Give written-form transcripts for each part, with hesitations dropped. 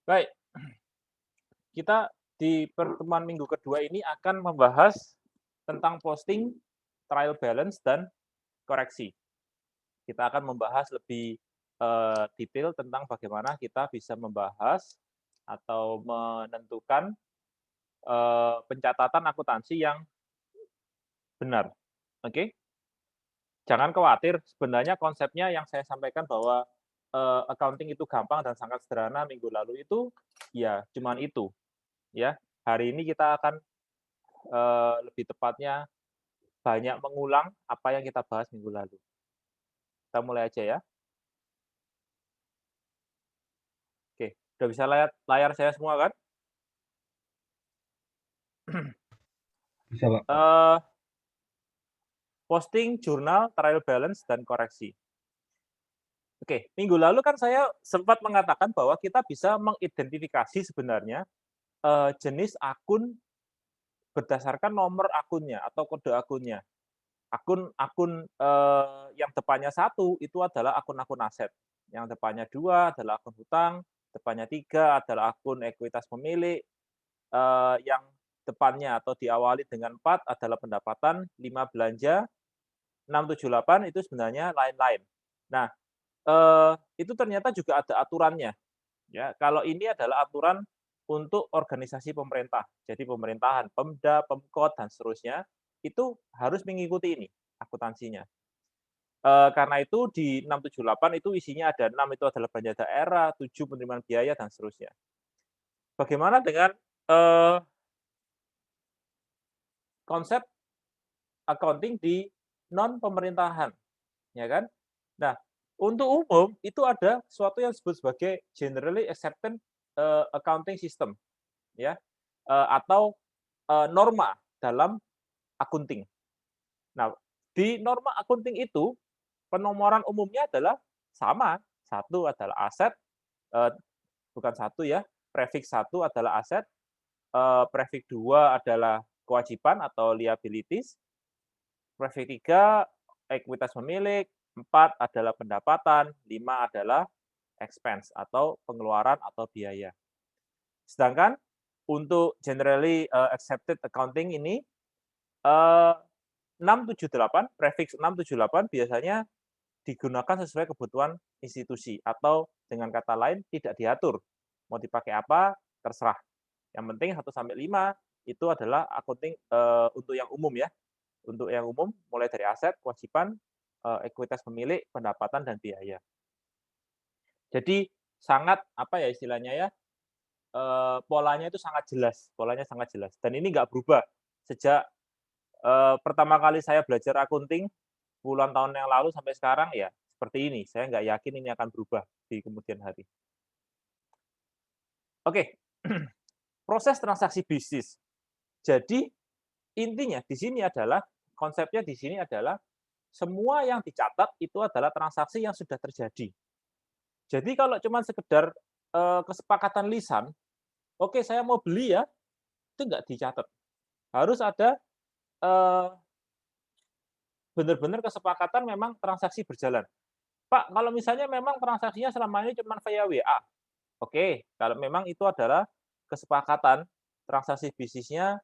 Baik, kita di pertemuan minggu kedua ini akan membahas tentang posting, trial balance, dan koreksi. Kita akan membahas lebih, detail tentang bagaimana kita bisa membahas atau menentukan, pencatatan akuntansi yang benar, oke? Jangan khawatir, sebenarnya konsepnya yang saya sampaikan bahwa, accounting itu gampang dan sangat sederhana minggu lalu itu, ya cuman itu, ya. Hari ini kita akan, lebih tepatnya banyak mengulang apa yang kita bahas minggu lalu. Kita mulai aja ya. Oke, udah bisa lihat layar saya semua kan? Bisa, Pak. Eee, Posting, jurnal, trial balance, dan koreksi. Oke, minggu lalu kan saya sempat mengatakan bahwa kita bisa mengidentifikasi sebenarnya, jenis akun berdasarkan nomor akunnya atau kode akunnya. Akun-akun, yang depannya satu itu adalah akun-akun aset, yang depannya 2 adalah akun hutang, depannya 3 adalah akun ekuitas pemilik, yang depannya atau diawali dengan 4 adalah pendapatan, 5 belanja, 6, 7, 8 itu sebenarnya lain-lain. Nah, itu ternyata juga ada aturannya, ya. Kalau ini adalah aturan untuk organisasi pemerintah. Jadi pemerintahan, Pemda, Pemkot, dan seterusnya, itu harus mengikuti ini akuntansinya. Karena itu di 678 itu isinya ada 6 itu adalah belanja daerah, 7 penerimaan biaya, dan seterusnya. Bagaimana dengan, eee, konsep accounting di non pemerintahan, ya kan? Nah, untuk umum itu ada suatu yang disebut sebagai generally accepted, accounting system, ya, atau, norma dalam akunting. Nah, di norma akunting itu penomoran umumnya adalah sama, satu adalah aset, eee, bukan satu ya, prefiks satu adalah aset, prefiks 2 adalah kewajiban atau liabilities, prefiks 3 ekuitas pemilik, 4 adalah pendapatan, 5 adalah expense atau pengeluaran atau biaya. Sedangkan untuk generally, accepted accounting ini, eee, 678, prefiks 678 biasanya digunakan sesuai kebutuhan institusi atau dengan kata lain tidak diatur, mau dipakai apa terserah. Yang penting 1 sampai 5 itu adalah accounting, untuk yang umum ya, untuk yang umum mulai dari aset, kewajiban, ekuitas pemilik, pendapatan, dan biaya. Jadi sangat apa ya istilahnya ya, polanya itu sangat jelas, polanya sangat jelas dan ini nggak berubah sejak, pertama kali saya belajar akunting puluhan tahun yang lalu sampai sekarang ya seperti ini, saya nggak yakin ini akan berubah di kemudian hari. Oke, proses transaksi bisnis. Jadi intinya di sini adalah konsepnya di sini adalah semua yang dicatat itu adalah transaksi yang sudah terjadi. Jadi kalau cuman sekedar, kesepakatan lisan, "Oke saya mau beli ya," itu nggak dicatat. Harus ada, eee, bener-bener kesepakatan memang transaksi berjalan. "Pak, kalau misalnya memang transaksinya selama ini cuman via WA." Oke, kalau memang itu adalah kesepakatan transaksi bisnisnya,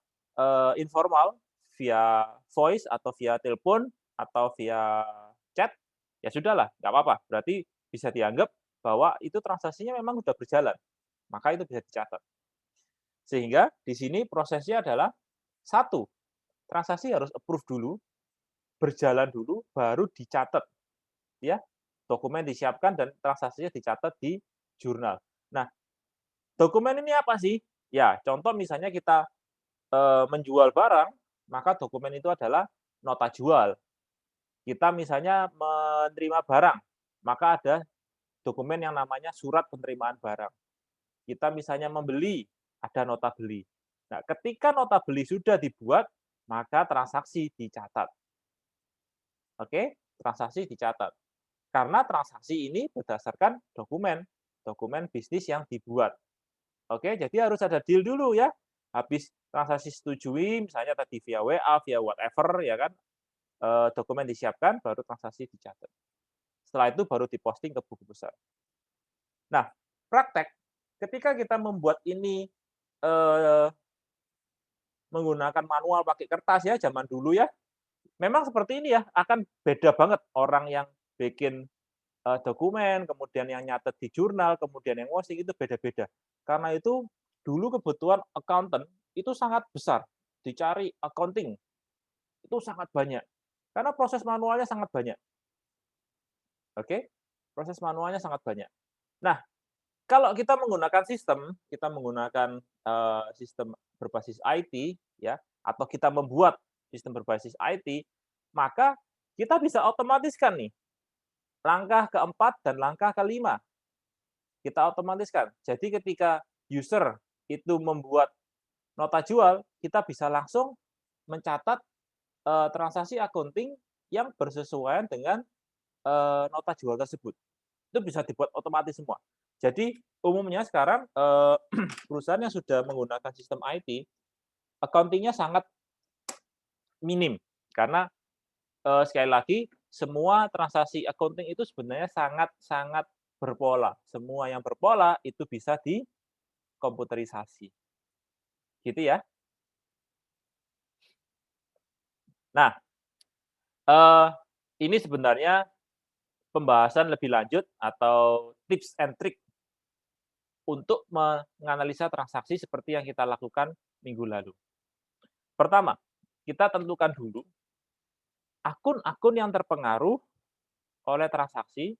informal via voice atau via telepon atau via chat, ya sudahlah, nggak apa-apa. Berarti bisa dianggap bahwa itu transaksinya memang sudah berjalan, maka itu bisa dicatat. Sehingga di sini prosesnya adalah, satu, transaksi harus approve dulu, berjalan dulu, baru dicatat, ya. Dokumen disiapkan dan transaksinya dicatat di jurnal. Nah, dokumen ini apa sih? Ya, contoh misalnya kita, menjual barang, maka dokumen itu adalah nota jual. Kita misalnya menerima barang, maka ada dokumen yang namanya surat penerimaan barang. Kita misalnya membeli, ada nota beli. Nah, ketika nota beli sudah dibuat, maka transaksi dicatat. Oke, transaksi dicatat. Karena transaksi ini berdasarkan dokumen, dokumen bisnis yang dibuat. Oke, jadi harus ada deal dulu ya. Habis transaksi setujui, misalnya tadi via WA, via whatever ya kan, dokumen disiapkan, baru transaksi dicatat. Setelah itu baru diposting ke buku besar. Nah, praktek. Ketika kita membuat ini, eee, menggunakan manual pakai kertas ya, zaman dulu ya, memang seperti ini ya, akan beda banget orang yang bikin, dokumen, kemudian yang nyatet di jurnal, kemudian yang ngosing itu beda-beda. Karena itu dulu kebutuhan accountant itu sangat besar, dicari accounting itu sangat banyak, karena proses manualnya sangat banyak, oke? Proses manualnya sangat banyak. Nah, kalau kita menggunakan sistem, kita menggunakan, sistem berbasis IT ya, atau kita membuat sistem berbasis IT, maka kita bisa otomatiskan nih, langkah keempat dan langkah kelima, kita otomatiskan. Jadi ketika user itu membuat nota jual, kita bisa langsung mencatat, transaksi akunting yang bersesuaian dengan, nota jual tersebut. Itu bisa dibuat otomatis semua. Jadi umumnya sekarang, perusahaan yang sudah menggunakan sistem IT, accounting-nya sangat minim. Karena, sekali lagi semua transaksi accounting itu sebenarnya sangat-sangat berpola. Semua yang berpola itu bisa dikomputerisasi, gitu ya. Nah, eee, ini sebenarnya pembahasan lebih lanjut atau tips and trick untuk menganalisa transaksi seperti yang kita lakukan minggu lalu. Pertama, kita tentukan dulu akun-akun yang terpengaruh oleh transaksi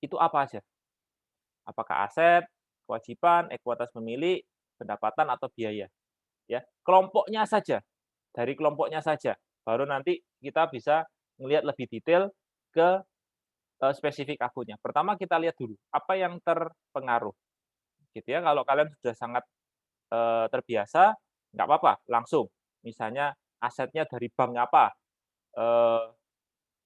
itu apa aja? Apakah aset, kewajiban, ekuitas pemilik, pendapatan, atau biaya, ya. Kelompoknya saja, dari kelompoknya saja, baru nanti kita bisa melihat lebih detail ke, spesifik akunnya. Pertama kita lihat dulu, apa yang terpengaruh, gitu ya. Kalau kalian sudah sangat, terbiasa, nggak apa-apa, langsung. Misalnya asetnya dari bank apa, eee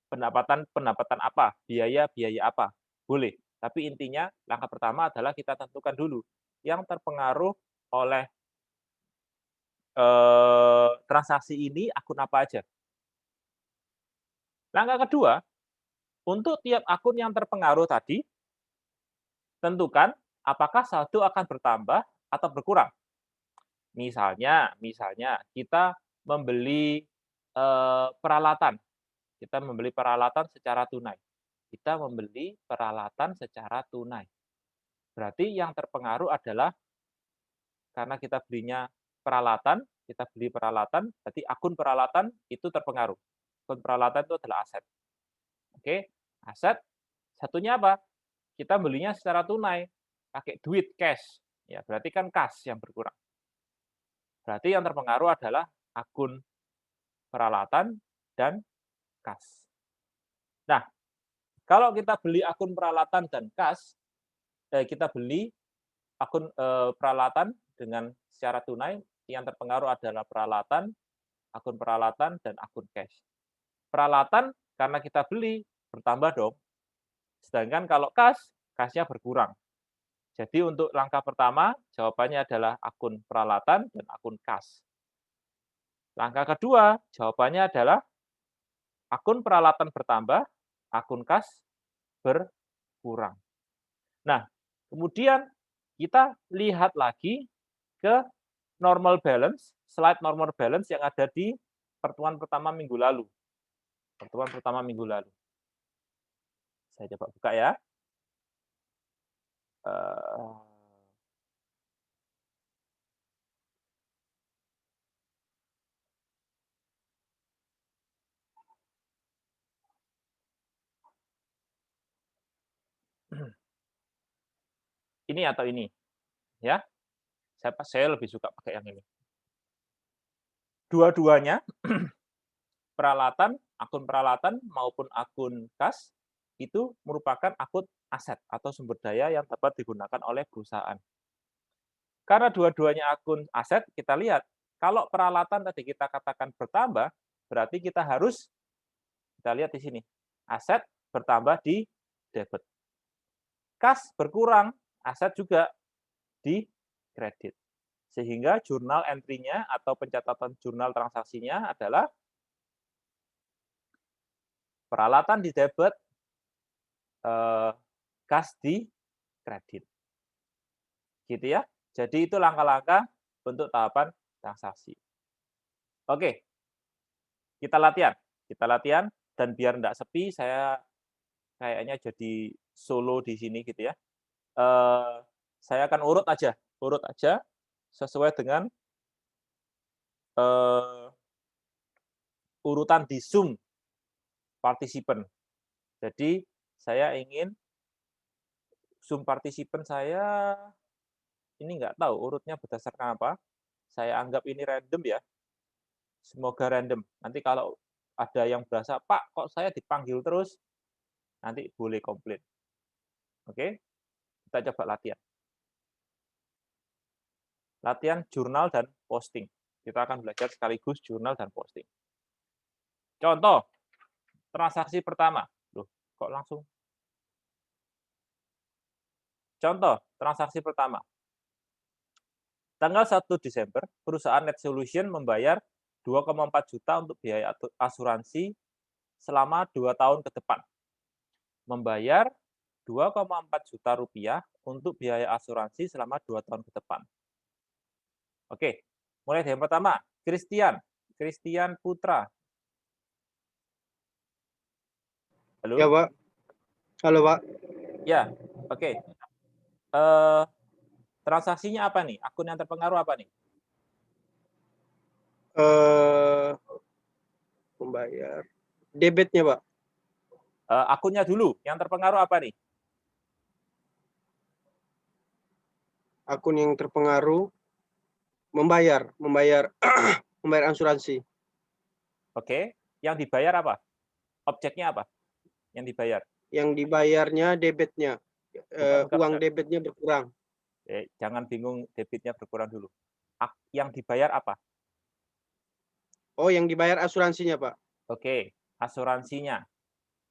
pendapatan pendapatan apa, biaya apa, boleh. Tapi intinya langkah pertama adalah kita tentukan dulu yang terpengaruh oleh, transaksi ini akun apa aja. Langkah kedua, untuk tiap akun yang terpengaruh tadi, tentukan apakah saldo akan bertambah atau berkurang. Misalnya kita membeli, peralatan, kita membeli peralatan secara tunai. Kita membeli peralatan secara tunai. Berarti yang terpengaruh adalah karena kita beli peralatan, berarti akun peralatan itu terpengaruh. Akun peralatan itu adalah aset. Oke, aset, satunya apa? Kita belinya secara tunai, pakai duit, cash. Ya, berarti kan kas yang berkurang. Berarti yang terpengaruh adalah akun peralatan dan kas. Nah, kalau kita beli akun peralatan dan kas, kita beli akun, peralatan dengan secara tunai, yang terpengaruh adalah akun peralatan, dan akun cash. Peralatan karena kita beli, bertambah dong, sedangkan kalau kas-nya berkurang. Jadi untuk langkah pertama, jawabannya adalah akun peralatan dan akun kas. Langkah kedua, jawabannya adalah akun peralatan bertambah, akun kas berkurang. Nah, kemudian kita lihat lagi ke normal balance, slide normal balance yang ada di pertemuan pertama minggu lalu. Pertemuan pertama minggu lalu. Saya coba buka ya. Eee, ini atau ini, ya. Saya lebih suka pakai yang ini. Dua-duanya, akun peralatan maupun akun kas, itu merupakan akun aset atau sumber daya yang dapat digunakan oleh perusahaan. Karena dua-duanya akun aset, kita lihat, kalau peralatan tadi kita katakan bertambah, berarti kita lihat di sini, aset bertambah di debit. Kas berkurang, aset juga di kredit. Sehingga jurnal entry-nya atau pencatatan jurnal transaksinya adalah peralatan di debit, kas di kredit. Gitu ya. Jadi itu langkah-langkah untuk tahapan transaksi. Oke, kita latihan. Kita latihan dan biar enggak sepi, saya kayaknya jadi solo di sini gitu ya. Eee, saya akan urut aja sesuai dengan, eee, urutan di Zoom participant. Jadi saya ingin Zoom participant saya ini nggak tahu urutnya berdasarkan apa, saya anggap ini random ya, semoga random. Nanti kalau ada yang berasa, "Pak, kok saya dipanggil terus?" Nanti boleh komplain. Oke, kita coba latihan. Latihan jurnal dan posting. Kita akan belajar sekaligus jurnal dan posting. Contoh, transaksi pertama. Loh, kok langsung? Contoh, transaksi pertama. Tanggal 1 Desember, perusahaan Net Solution membayar 2,4 juta untuk biaya asuransi selama 2 tahun ke depan. Membayar 2,4 juta rupiah untuk biaya asuransi selama 2 tahun ke depan. Oke, mulai dari yang pertama, Christian Putra. Ya, Halo? Pak. Halo, Pak. Ya, oke. Transaksinya apa nih? Akun yang terpengaruh apa nih? Membayar. Debitnya, Pak. Akunnya dulu, yang terpengaruh apa nih? Akun yang terpengaruh membayar membayar asuransi. Oke, yang dibayar apa? Objeknya apa yang dibayar? Yang dibayarnya debitnya. Bukan, Uang bukan. debitnya berkurang. Jangan bingung debitnya berkurang dulu. Yang dibayar apa? Oh, yang dibayar asuransinya, Pak. Oke, asuransinya.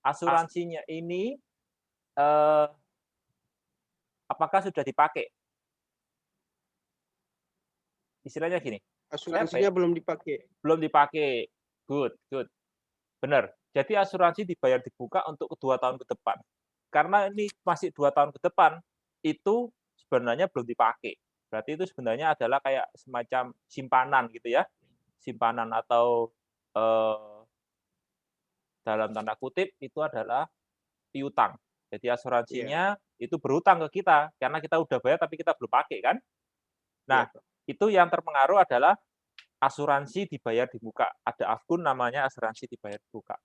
Asuransinya ini eh, apakah sudah dipakai? Istilahnya gini, Asuransinya belum dipakai. belum dipakai. Good, good. Benar. Jadi asuransi dibayar dibuka untuk kedua tahun ke depan. Karena ini masih 2 tahun ke depan, itu sebenarnya belum dipakai. Berarti itu sebenarnya adalah kayak semacam simpanan gitu ya. Simpanan atau dalam tanda kutip itu adalah piutang. Jadi Iya, asuransinya itu berutang ke kita karena kita udah bayar tapi kita belum pakai kan. iya, Nah, Pak. itu yang terpengaruh adalah asuransi dibayar di muka. Ada akun namanya asuransi dibayar di muka.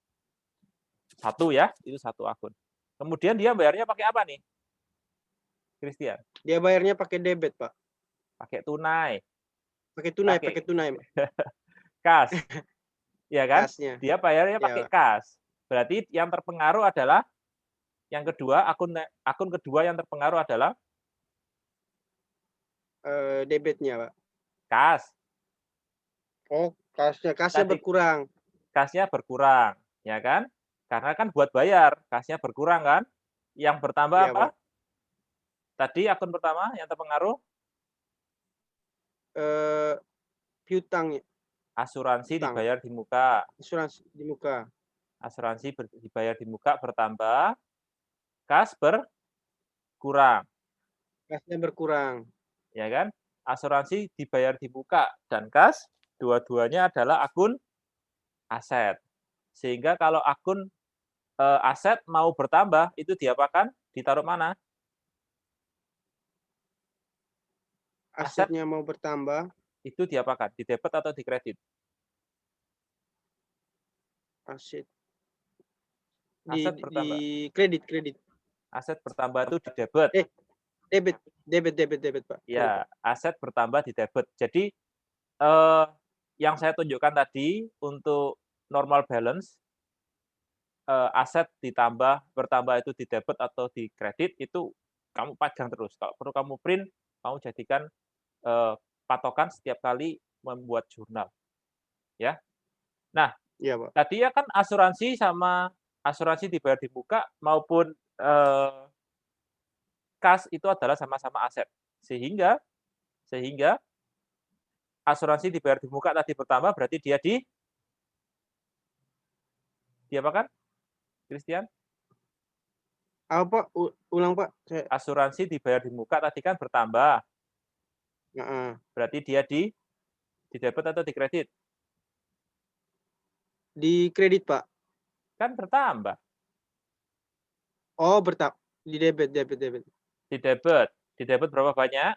Satu ya, itu satu akun. Kemudian dia bayarnya pakai apa nih, Christian? Dia bayarnya pakai debit, Pak. Pakai tunai, Pakai pakai tunai, Pak. kas, ya kan? Kasnya. Dia bayarnya Ya, pakai Pak. kas. Berarti yang terpengaruh adalah yang kedua, akun kedua yang terpengaruh adalah Debitnya, Pak. kas. Oh, kasnya Tadi berkurang. kasnya berkurang, ya kan? Karena kan buat bayar, kasnya berkurang kan? Yang bertambah Iya, apa? Pak. Tadi akun pertama yang terpengaruh Eh, piutang, asuransi utang, dibayar di muka. asuransi di muka. Asuransi dibayar di muka bertambah, kas berkurang, Kasnya berkurang. ya kan? Asuransi dibayar di muka dan kas dua-duanya adalah akun aset. Sehingga kalau akun aset mau bertambah itu diapakan? Ditaruh mana? Aset Asetnya mau bertambah. itu diapakan? Di debit atau di kredit? Aset Aset di bertambah. kredit. Aset bertambah itu di debit. Eh, debit, Pak. Sorry, Pak. Ya, aset bertambah di debit. Jadi yang saya tunjukkan tadi untuk normal balance aset bertambah itu di debit atau di kredit itu kamu pegang terus. Kalau perlu kamu print, kamu jadikan eee, patokan setiap kali membuat jurnal, ya. Nah, Iya, Pak. tadi ya kan asuransi dibayar di muka maupun kas itu adalah sama-sama aset. Sehingga sehingga asuransi dibayar di muka tadi bertambah berarti dia diapakan, Christian? Apa, Pak? Ulang, Pak. Asuransi dibayar di muka tadi kan bertambah. Heeh. Berarti dia di debit atau di kredit? Di kredit, Pak. Kan bertambah. Oh, di debit. Di debit. Di debit berapa banyak?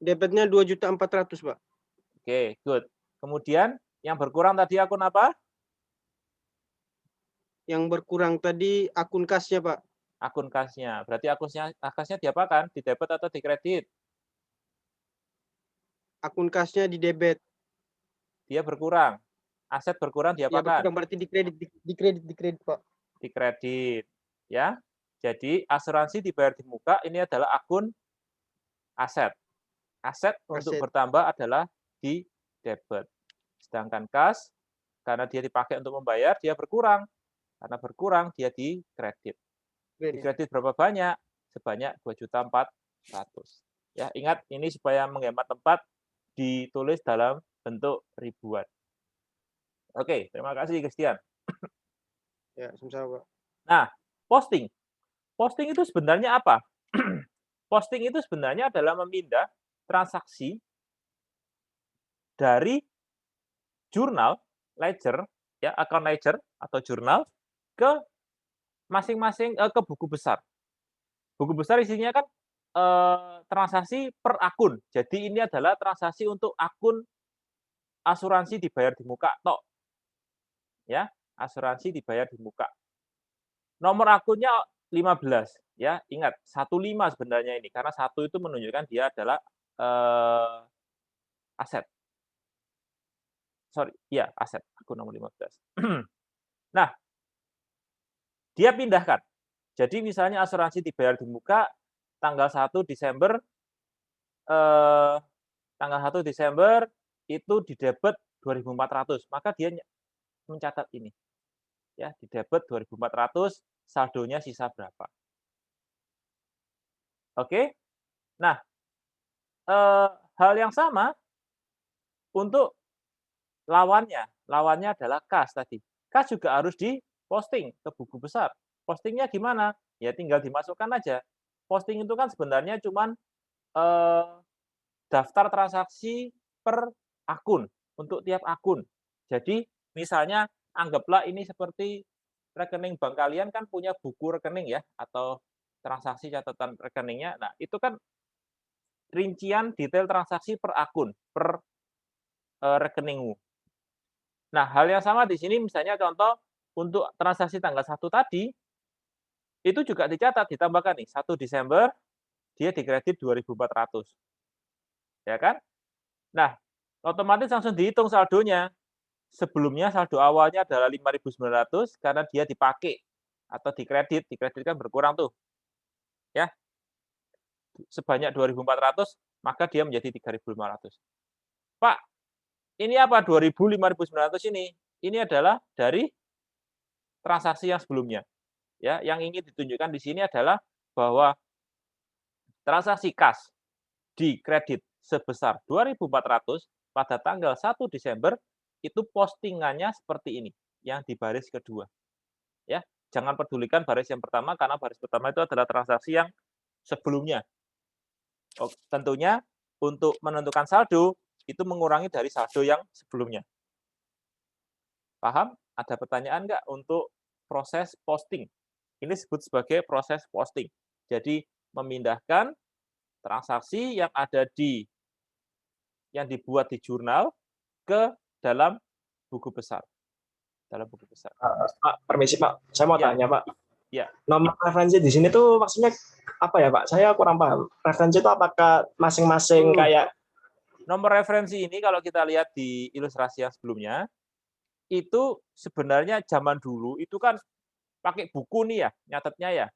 Debitnya 2.400.000, Pak. Oke, good. Kemudian yang berkurang tadi akun apa? Yang berkurang tadi akun kasnya, Pak. Akun kasnya. Berarti kasnya diapakan? Di debit atau di kredit? Akun kasnya di debit. Dia berkurang. Aset berkurang Ya, diapakan? berkurang berarti di kredit, Pak. Di kredit. Ya. Jadi asuransi dibayar di muka ini adalah akun aset. Aset untuk Aset. bertambah adalah di debit. Sedangkan kas, karena dia dipakai untuk membayar, dia berkurang. Karena berkurang, dia di kredit. Di kredit berapa banyak? Sebanyak 2.400.000. Ya, ingat ini supaya menghemat tempat ditulis dalam bentuk ribuan. Oke, terima kasih Christian. Ya, sama-sama, Pak. Nah, posting. Posting itu sebenarnya apa? Posting itu sebenarnya adalah memindah transaksi dari jurnal, ledger, ya, account ledger atau jurnal ke masing-masing ke buku besar. Buku besar isinya kan transaksi per akun. Jadi ini adalah transaksi untuk akun asuransi dibayar di muka tok. Ya, asuransi dibayar di muka. Nomor akunnya 15 ya. Ingat 15 sebenarnya ini karena 1 itu menunjukkan dia adalah aset. Sorry, iya aset, akun nomor 15. Nah, dia pindahkan. Jadi misalnya asuransi dibayar di muka tanggal 1 Desember tanggal 1 Desember itu di debit 2.400, maka dia mencatat ini. Ya, di debit 2.400, saldonya sisa berapa. Oke. Nah, hal yang sama untuk lawannya. Lawannya adalah kas tadi. Kas juga harus diposting ke buku besar. Postingnya gimana? Ya tinggal dimasukkan aja. Posting itu kan sebenarnya cuman daftar transaksi per akun, untuk tiap akun. Jadi misalnya anggaplah ini seperti rekening bank kalian kan punya buku rekening ya, atau transaksi catatan rekeningnya. Nah, itu kan rincian detail transaksi per akun, per rekeningmu. Nah, hal yang sama di sini misalnya contoh untuk transaksi tanggal 1 tadi, itu juga dicatat, ditambahkan nih, 1 Desember dia dikredit 2.400, ya kan? Nah, otomatis langsung dihitung saldonya. Sebelumnya saldo awalnya adalah 5.900 karena dia dipakai atau dikredit kan berkurang tuh, ya. Sebanyak 2.400 maka dia menjadi 3.500. Pak, ini apa 2.000, 5.900 ini? Ini adalah dari transaksi yang sebelumnya. Ya, yang ingin ditunjukkan di sini adalah bahwa transaksi kas di kredit sebesar 2.400 pada tanggal 1 Desember itu postingannya seperti ini, yang di baris kedua. Ya, jangan pedulikan baris yang pertama karena baris pertama itu adalah transaksi yang sebelumnya. Oh, tentunya untuk menentukan saldo itu mengurangi dari saldo yang sebelumnya. Paham? Ada pertanyaan nggak untuk proses posting? Ini disebut sebagai proses posting. Jadi memindahkan transaksi yang dibuat di jurnal ke dalam buku besar. Dalam buku besar. Pak, permisi Pak, saya mau Ya. tanya Pak. Ya. Nomor referensi di sini tuh maksudnya apa ya Pak? Saya kurang paham. Referensi itu apakah masing-masing kayak nomor referensi ini kalau kita lihat di ilustrasi yang sebelumnya, itu sebenarnya zaman dulu itu kan pakai buku nih ya, nyatetnya ya.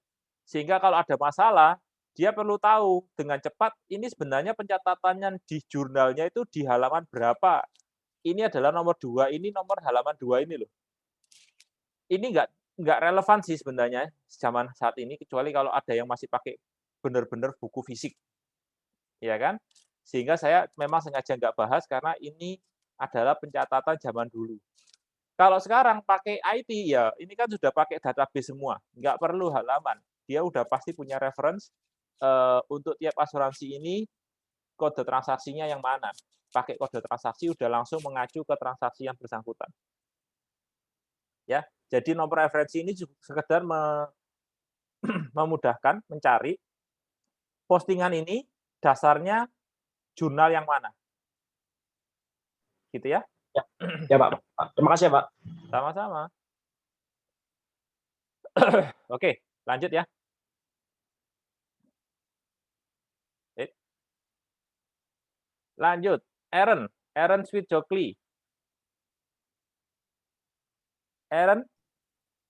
Sehingga kalau ada masalah, dia perlu tahu dengan cepat ini sebenarnya pencatatannya di jurnalnya itu di halaman berapa. Ini adalah nomor 2, ini nomor halaman 2 ini loh. Ini nggak relevan sih sebenarnya zaman saat ini, kecuali kalau ada yang masih pakai benar-benar buku fisik. Ya kan? Sehingga saya memang sengaja nggak bahas karena ini adalah pencatatan zaman dulu. Kalau sekarang pakai IT, ya ini kan sudah pakai database semua, nggak perlu halaman. Dia udah pasti punya reference untuk tiap asuransi ini kode transaksinya yang mana. Pakai kode transaksi udah langsung mengacu ke transaksi yang bersangkutan. Ya, jadi nomor referensi ini juga sekedar memudahkan mencari postingan ini dasarnya jurnal yang mana. Gitu ya. Ya Pak. Terima kasih ya Pak. Sama-sama. Oke, lanjut ya. Lanjut, Aaron Sweet Jokli. Aaron,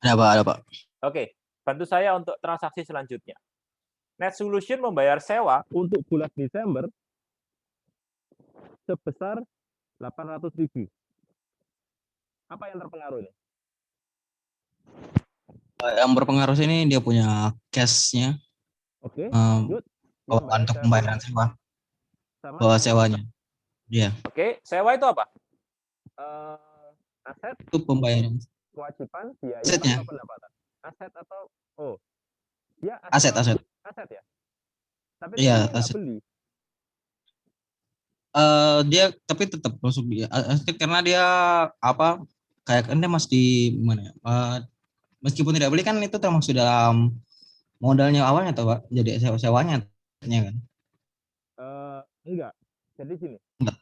Ada Pak. oke, bantu saya untuk transaksi selanjutnya. Net Solution membayar sewa untuk bulan Desember sebesar 800.000. Apa yang terpengaruh ini? Yang berpengaruh sini dia punya cash-nya Oke, lanjut. Untuk pembayaran sewa. Bawa sewanya. Iya. Oke, sewa itu apa? Aset, Itu pembayaran. kewajiban, biaya, Asetnya. atau pendapatan? Aset atau dia Aset. Aset ya. Tapi Iya, dia nggak aset. beli. Dia tapi tetap masuk dia aset karena dia apa kayak kan dia masih mana ya? Meskipun tidak beli kan itu termasuk dalam modalnya awalnya atau Pak. Jadi sewanya kan. Enggak. Jadi gini. Enggak.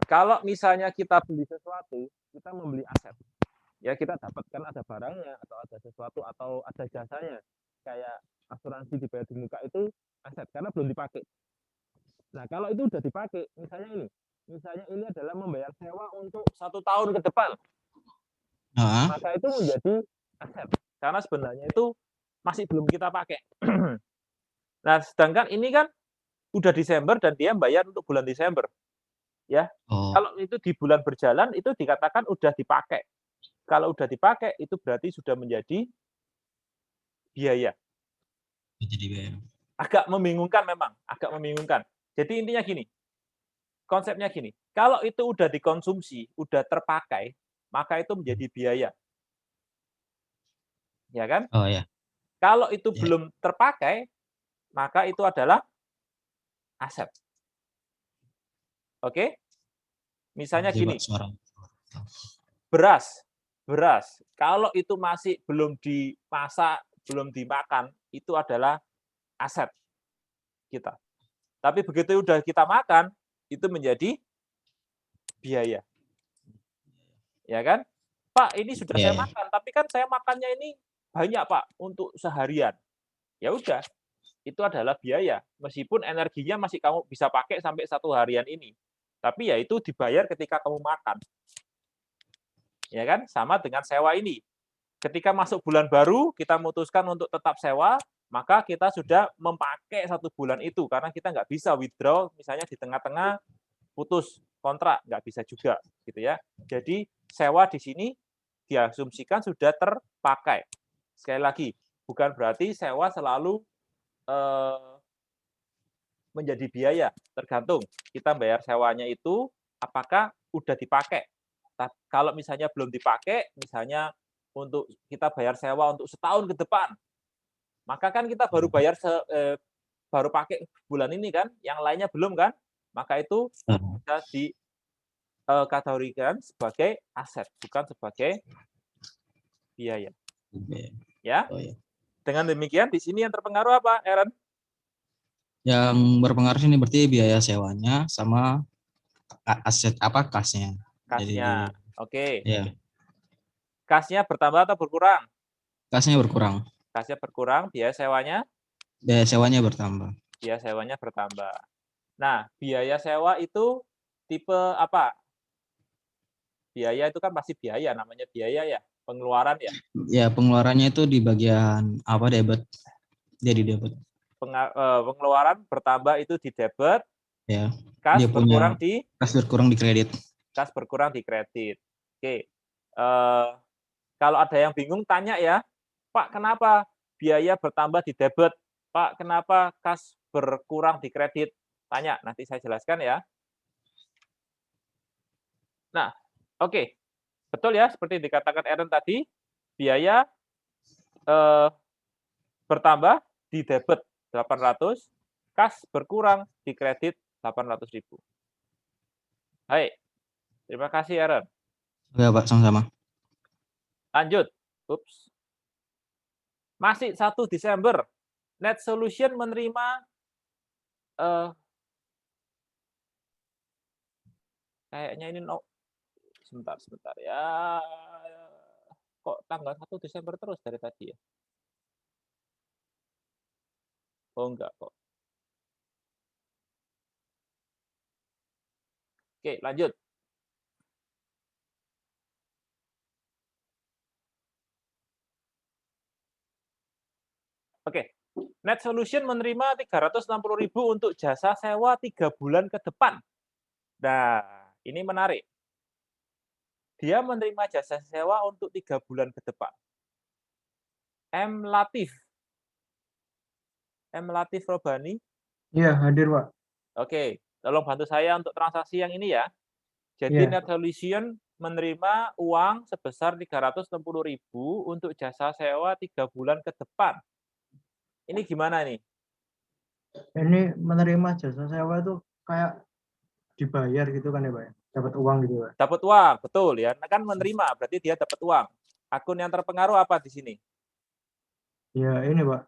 Kalau misalnya kita beli sesuatu, kita membeli aset. Ya kita dapatkan ada barangnya atau ada sesuatu atau ada jasanya. Kayak asuransi dibayar di muka itu aset karena belum dipakai. Nah kalau itu udah dipakai, misalnya ini adalah membayar sewa untuk 1 tahun ke depan, maka itu menjadi aset karena sebenarnya itu masih belum kita pakai. Nah sedangkan ini kan udah Desember dan dia bayar untuk bulan Desember, ya. Kalau itu di bulan berjalan itu dikatakan udah dipakai. Kalau udah dipakai itu berarti sudah menjadi biaya. Jadi biaya. Agak membingungkan memang, agak membingungkan. Jadi intinya gini, konsepnya gini, kalau itu udah dikonsumsi, udah terpakai, maka itu menjadi biaya. Ya kan? Oh ya. Kalau itu belum terpakai, maka itu adalah aset. Oke? Misalnya gini, beras. Kalau itu masih belum dimasak, belum dimakan, itu adalah aset kita. Tapi begitu udah kita makan, itu menjadi biaya. Ya kan? Pak, ini sudah saya makan, tapi kan saya makannya ini banyak, Pak, untuk seharian. Ya udah, itu adalah biaya. Meskipun energinya masih kamu bisa pakai sampai 1 harian ini. Tapi ya itu dibayar ketika kamu makan. Ya kan? Sama dengan sewa ini. Ketika masuk bulan baru, kita memutuskan untuk tetap sewa, maka kita sudah memakai 1 bulan itu karena kita nggak bisa withdraw misalnya di tengah-tengah putus kontrak, nggak bisa juga gitu ya. Jadi sewa di sini diasumsikan sudah terpakai. Sekali lagi, bukan berarti sewa selalu menjadi biaya, tergantung kita bayar sewanya itu apakah udah dipakai. Kalau misalnya belum dipakai, misalnya untuk kita bayar sewa untuk setahun ke depan, maka kan kita baru bayar baru pakai bulan ini kan, yang lainnya belum kan, maka itu bisa dikategorikan sebagai aset, bukan sebagai biaya. Ya. Dengan demikian di sini yang terpengaruh apa, Aaron? Yang berpengaruh sini berarti biaya sewanya sama aset apa kasnya. Kasnya. Oke. Ya. Kasnya bertambah atau berkurang? Kasnya berkurang. Kasnya berkurang, biaya sewanya? Biaya sewanya bertambah. Biaya sewanya bertambah. Nah, biaya sewa itu tipe apa? Biaya itu kan pasti biaya, namanya biaya ya, pengeluaran ya. Ya, pengeluarannya itu di bagian apa debit. Jadi debit. Pengeluaran bertambah itu di debit. Ya. Kas berkurang di kredit. Kas berkurang di kredit. Oke. Kalau ada yang bingung tanya ya, Pak, kenapa biaya bertambah di debit? Pak, kenapa kas berkurang di kredit? Tanya, nanti saya jelaskan ya. Nah, oke. Betul ya, seperti dikatakan Aaron tadi, biaya bertambah di debit. 800, kas berkurang di kredit 800.000. Baik. Terima kasih Aaron. Ya Pak, sama-sama. Lanjut. Ups. Masih 1 Desember. Net Solution menerima kayaknya ini sebentar ya. Kok tanggal 1 Desember terus dari tadi ya? Oh enggak kok. Oke, lanjut. Oke. Net Solution menerima 360.000 untuk jasa sewa 3 bulan ke depan. Nah, ini menarik. Dia menerima jasa sewa untuk 3 bulan ke depan. M. Latif Robani. Iya, hadir, Pak. Oke, tolong bantu saya untuk transaksi yang ini ya. Jadi Iya. Net Solution menerima uang sebesar 360.000 untuk jasa sewa 3 bulan ke depan. Ini gimana nih? Ini menerima jasa sewa itu kayak dibayar gitu kan ya, Pak? Dapat uang gitu, Pak. Dapat uang, betul ya. Kan menerima, berarti dia dapat uang. Akun yang terpengaruh apa di sini? Ya, ini, Pak.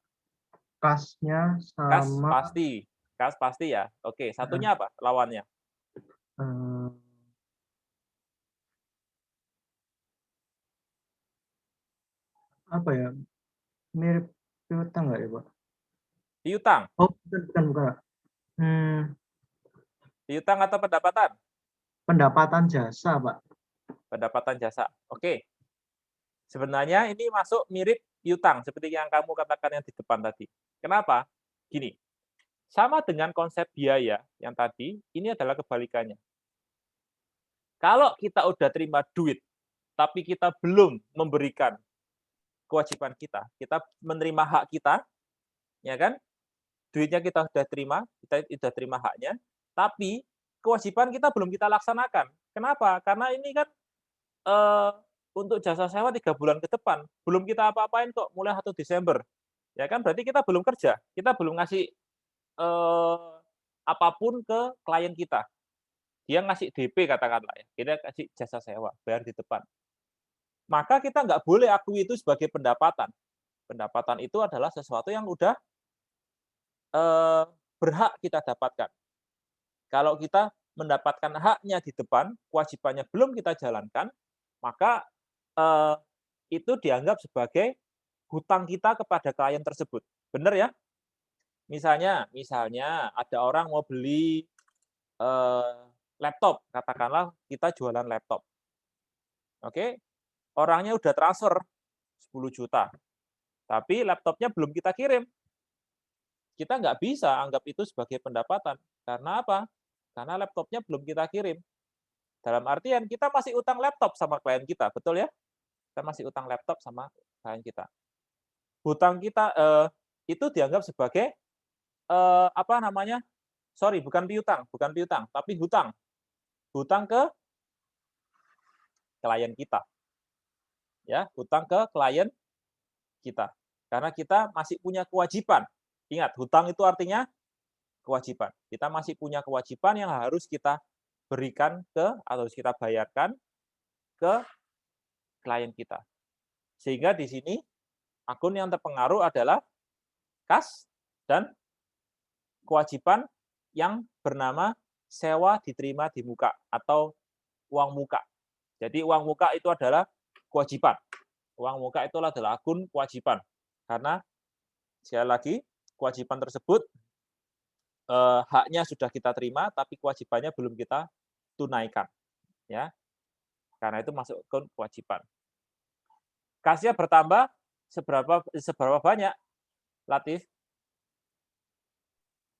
Kasnya Kas sama pasti. Kas pasti ya. Oke, satunya apa lawannya? Apa ya? Mirip piutang nggak ya, Pak? Piutang. Oh, bukan, Pak. Piutang atau pendapatan? Pendapatan jasa, Pak. Pendapatan jasa. Oke. Sebenarnya ini masuk mirip piutang, seperti yang kamu katakan yang di depan tadi. Kenapa? Gini, sama dengan konsep biaya yang tadi, ini adalah kebalikannya. Kalau kita udah terima duit, tapi kita belum memberikan kewajiban kita menerima hak kita, ya kan? Duitnya kita sudah terima, kita sudah terima haknya, tapi kewajiban kita belum kita laksanakan. Kenapa? Karena ini kan untuk jasa sewa 3 bulan ke depan, belum kita apa-apain kok mulai 1 Desember. Ya kan berarti kita belum kerja, kita belum ngasih apapun ke klien kita. Dia ngasih DP katakanlah ya, kita kasih jasa sewa, bayar di depan. Maka kita nggak boleh akui itu sebagai pendapatan. Pendapatan itu adalah sesuatu yang udah berhak kita dapatkan. Kalau kita mendapatkan haknya di depan, kewajibannya belum kita jalankan, maka itu dianggap sebagai hutang kita kepada klien tersebut. Benar ya? Misalnya ada orang mau beli laptop, katakanlah kita jualan laptop. Oke, orangnya udah transfer 10 juta, tapi laptopnya belum kita kirim. Kita nggak bisa anggap itu sebagai pendapatan. Karena apa? Karena laptopnya belum kita kirim. Dalam artian kita masih utang laptop sama klien kita, betul ya? Kita masih utang laptop sama klien kita. Hutang kita itu dianggap sebagai apa namanya? Sorry, bukan piutang, tapi hutang. Hutang ke klien kita. Ya, hutang ke klien kita. Karena kita masih punya kewajiban. Ingat, hutang itu artinya kewajiban. Kita masih punya kewajiban yang harus kita berikan atau harus kita bayarkan ke klien kita. Sehingga di sini akun yang terpengaruh adalah kas dan kewajiban yang bernama sewa diterima di muka atau uang muka. Jadi uang muka itu adalah kewajiban. Uang muka itu adalah akun kewajiban. Karena sekali lagi kewajiban tersebut haknya sudah kita terima, tapi kewajibannya belum kita tunaikan, ya. Karena itu masuk akun kewajiban. Kasnya bertambah seberapa banyak, Latif?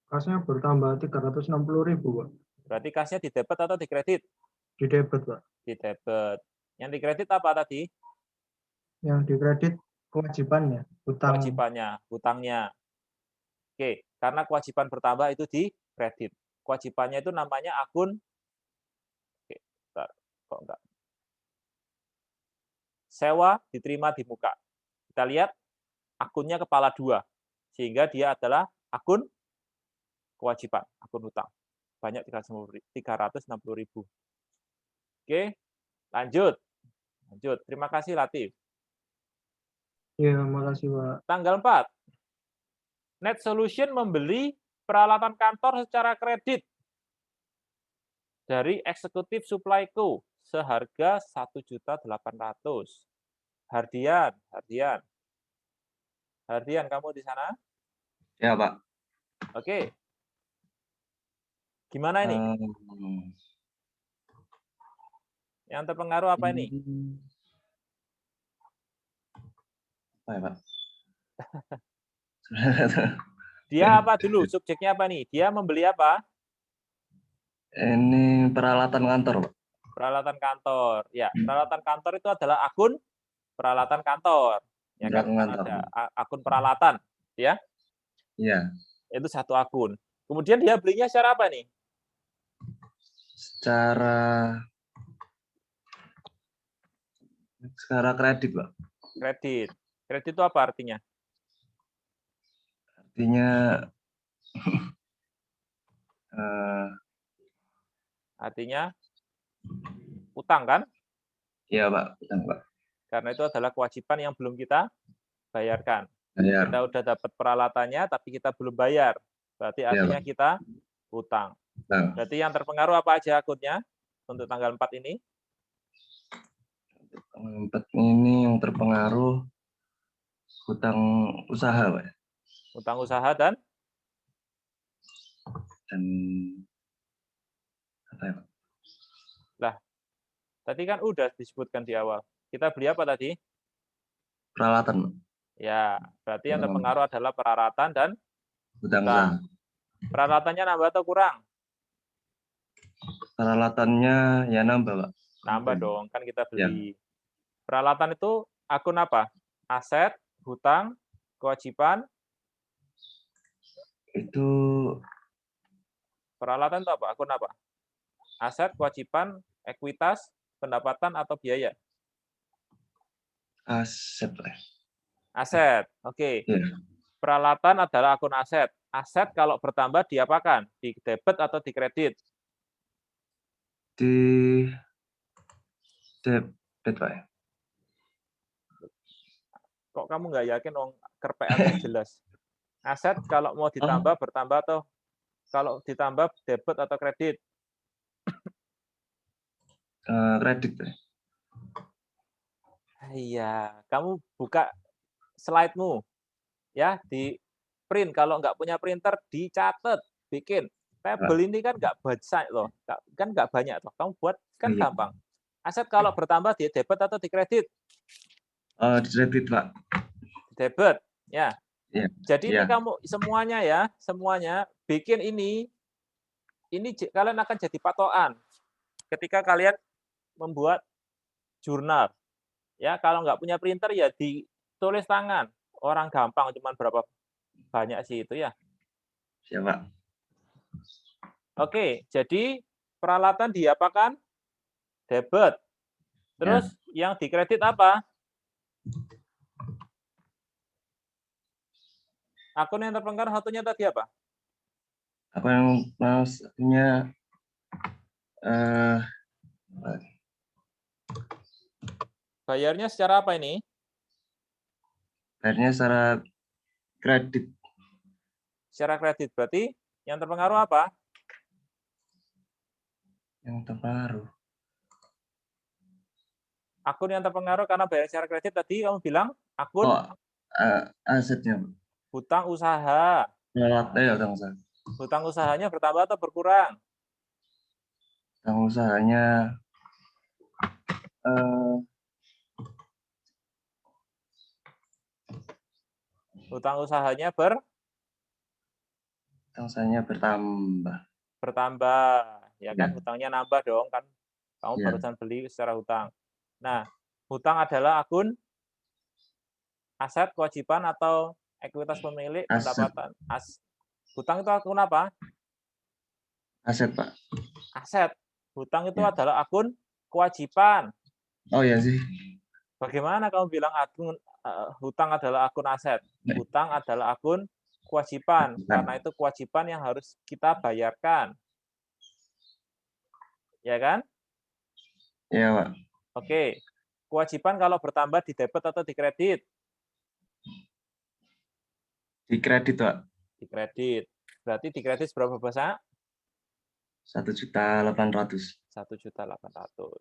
Kasnya bertambah 360.000, Pak. Berarti kasnya di debit atau di kredit? Di debit, Pak. Di debit. Yang di kredit apa tadi? Yang di kredit kewajibannya, hutang. Kewajibannya, hutangnya. Oke, karena kewajiban bertambah itu di kredit. Kewajibannya itu namanya akun. Oke, bentar. Kok enggak? Sewa diterima di muka. Kita lihat akunnya kepala 2. Sehingga dia adalah akun kewajiban, akun hutang. Banyak 360.000. Oke, lanjut. Lanjut. Terima kasih Latif. Iya, makasih Pak. Tanggal 4. Net Solution membeli peralatan kantor secara kredit dari Eksekutif Supply Co. seharga 1.800.000. Hardian, kamu di sana? Ya, Pak. Oke. Gimana ini? Yang terpengaruh apa ini? Apa ya, Pak? Dia apa dulu? Subjeknya apa nih? Dia membeli apa? Ini peralatan kantor, Pak. Peralatan kantor. Ya, peralatan kantor itu adalah akun peralatan kantor. Ya kan? Peralatan kantor. Ada akun peralatan, ya. Iya. Itu satu akun. Kemudian dia belinya secara apa nih? Secara kredit, Pak. Kredit. Kredit itu apa artinya? Artinya Artinya utang kan? iya, Pak. Utang, Pak. Karena itu adalah kewajiban yang belum kita bayarkan. Bayar. Kita udah dapat peralatannya, tapi kita belum bayar. Berarti artinya kita utang. Utang. Berarti yang terpengaruh apa aja akunnya untuk tanggal 4 ini? Tanggal 4 ini yang terpengaruh hutang usaha, Pak. Utang usaha dan apa ya, Pak? tadi kan udah disebutkan di awal. Kita beli apa tadi? Peralatan, Pak. Ya, berarti yang terpengaruh adalah peralatan dan Hutang utang. usaha. Peralatannya nambah atau kurang? Peralatannya ya nambah, Pak. Nambah dong, kan kita beli. Peralatan itu akun apa? Aset, hutang, kewajiban. Itu Peralatan itu apa? Akun apa? Aset, kewajiban, ekuitas, pendapatan, atau biaya? aset, Pak. Aset, oke. Iya. Peralatan adalah akun aset. Aset kalau bertambah diapakan? Di debit atau di kredit? Di debit, Pak. Kok kamu nggak yakin dong kerpeannya jelas? Aset kalau mau ditambah bertambah atau kalau ditambah debit atau kredit? Kredit, Pak. Iya, kamu buka slide-mu ya, di print. Kalau nggak punya printer dicatat, bikin. Tabel ini kan nggak banyak loh, kan nggak banyak loh. Kamu buat kan gampang. Aset kalau bertambah di debit atau di kredit? Di debit, Pak. Debit, ya. Iya. Jadi ini kamu semuanya ya, semuanya bikin ini kalian akan jadi patokan ketika kalian membuat jurnal. Ya, kalau nggak punya printer ya ditulis tangan. Orang gampang, cuman berapa banyak sih itu ya. Siapa? Oke, jadi peralatan diapakan? Debit. Terus yang dikredit apa? Akun yang terpengaruh satunya tadi apa? Apa yang maksudnya Bayarnya secara apa ini? bayarnya secara kredit. Secara kredit. Berarti yang terpengaruh apa? Yang terpengaruh. Akun yang terpengaruh karena bayar secara kredit tadi kamu bilang akun Asetnya. hutang usaha. Hutang usaha. Hutang usahanya bertambah atau berkurang? Hutang usahanya Hutang usahanya bertambah. Bertambah, ya kan? Hutangnya nambah dong kan? Kamu barusan beli secara hutang. Nah, hutang adalah akun aset, kewajiban, atau ekuitas pemilik, pendapatan. Hutang itu akun apa? Aset, Pak. Aset. Hutang itu adalah akun kewajiban. Oh iya sih. Bagaimana kamu bilang akun hutang adalah akun aset? Hutang adalah akun kewajiban, Kewajiban. karena itu kewajiban yang harus kita bayarkan. Ya kan? Iya, Pak. Oke. Kewajiban kalau bertambah di debit atau di kredit? Di kredit, Pak. Di kredit. Berarti di kredit berapa bahasa? 1.800.000. 1.800.000.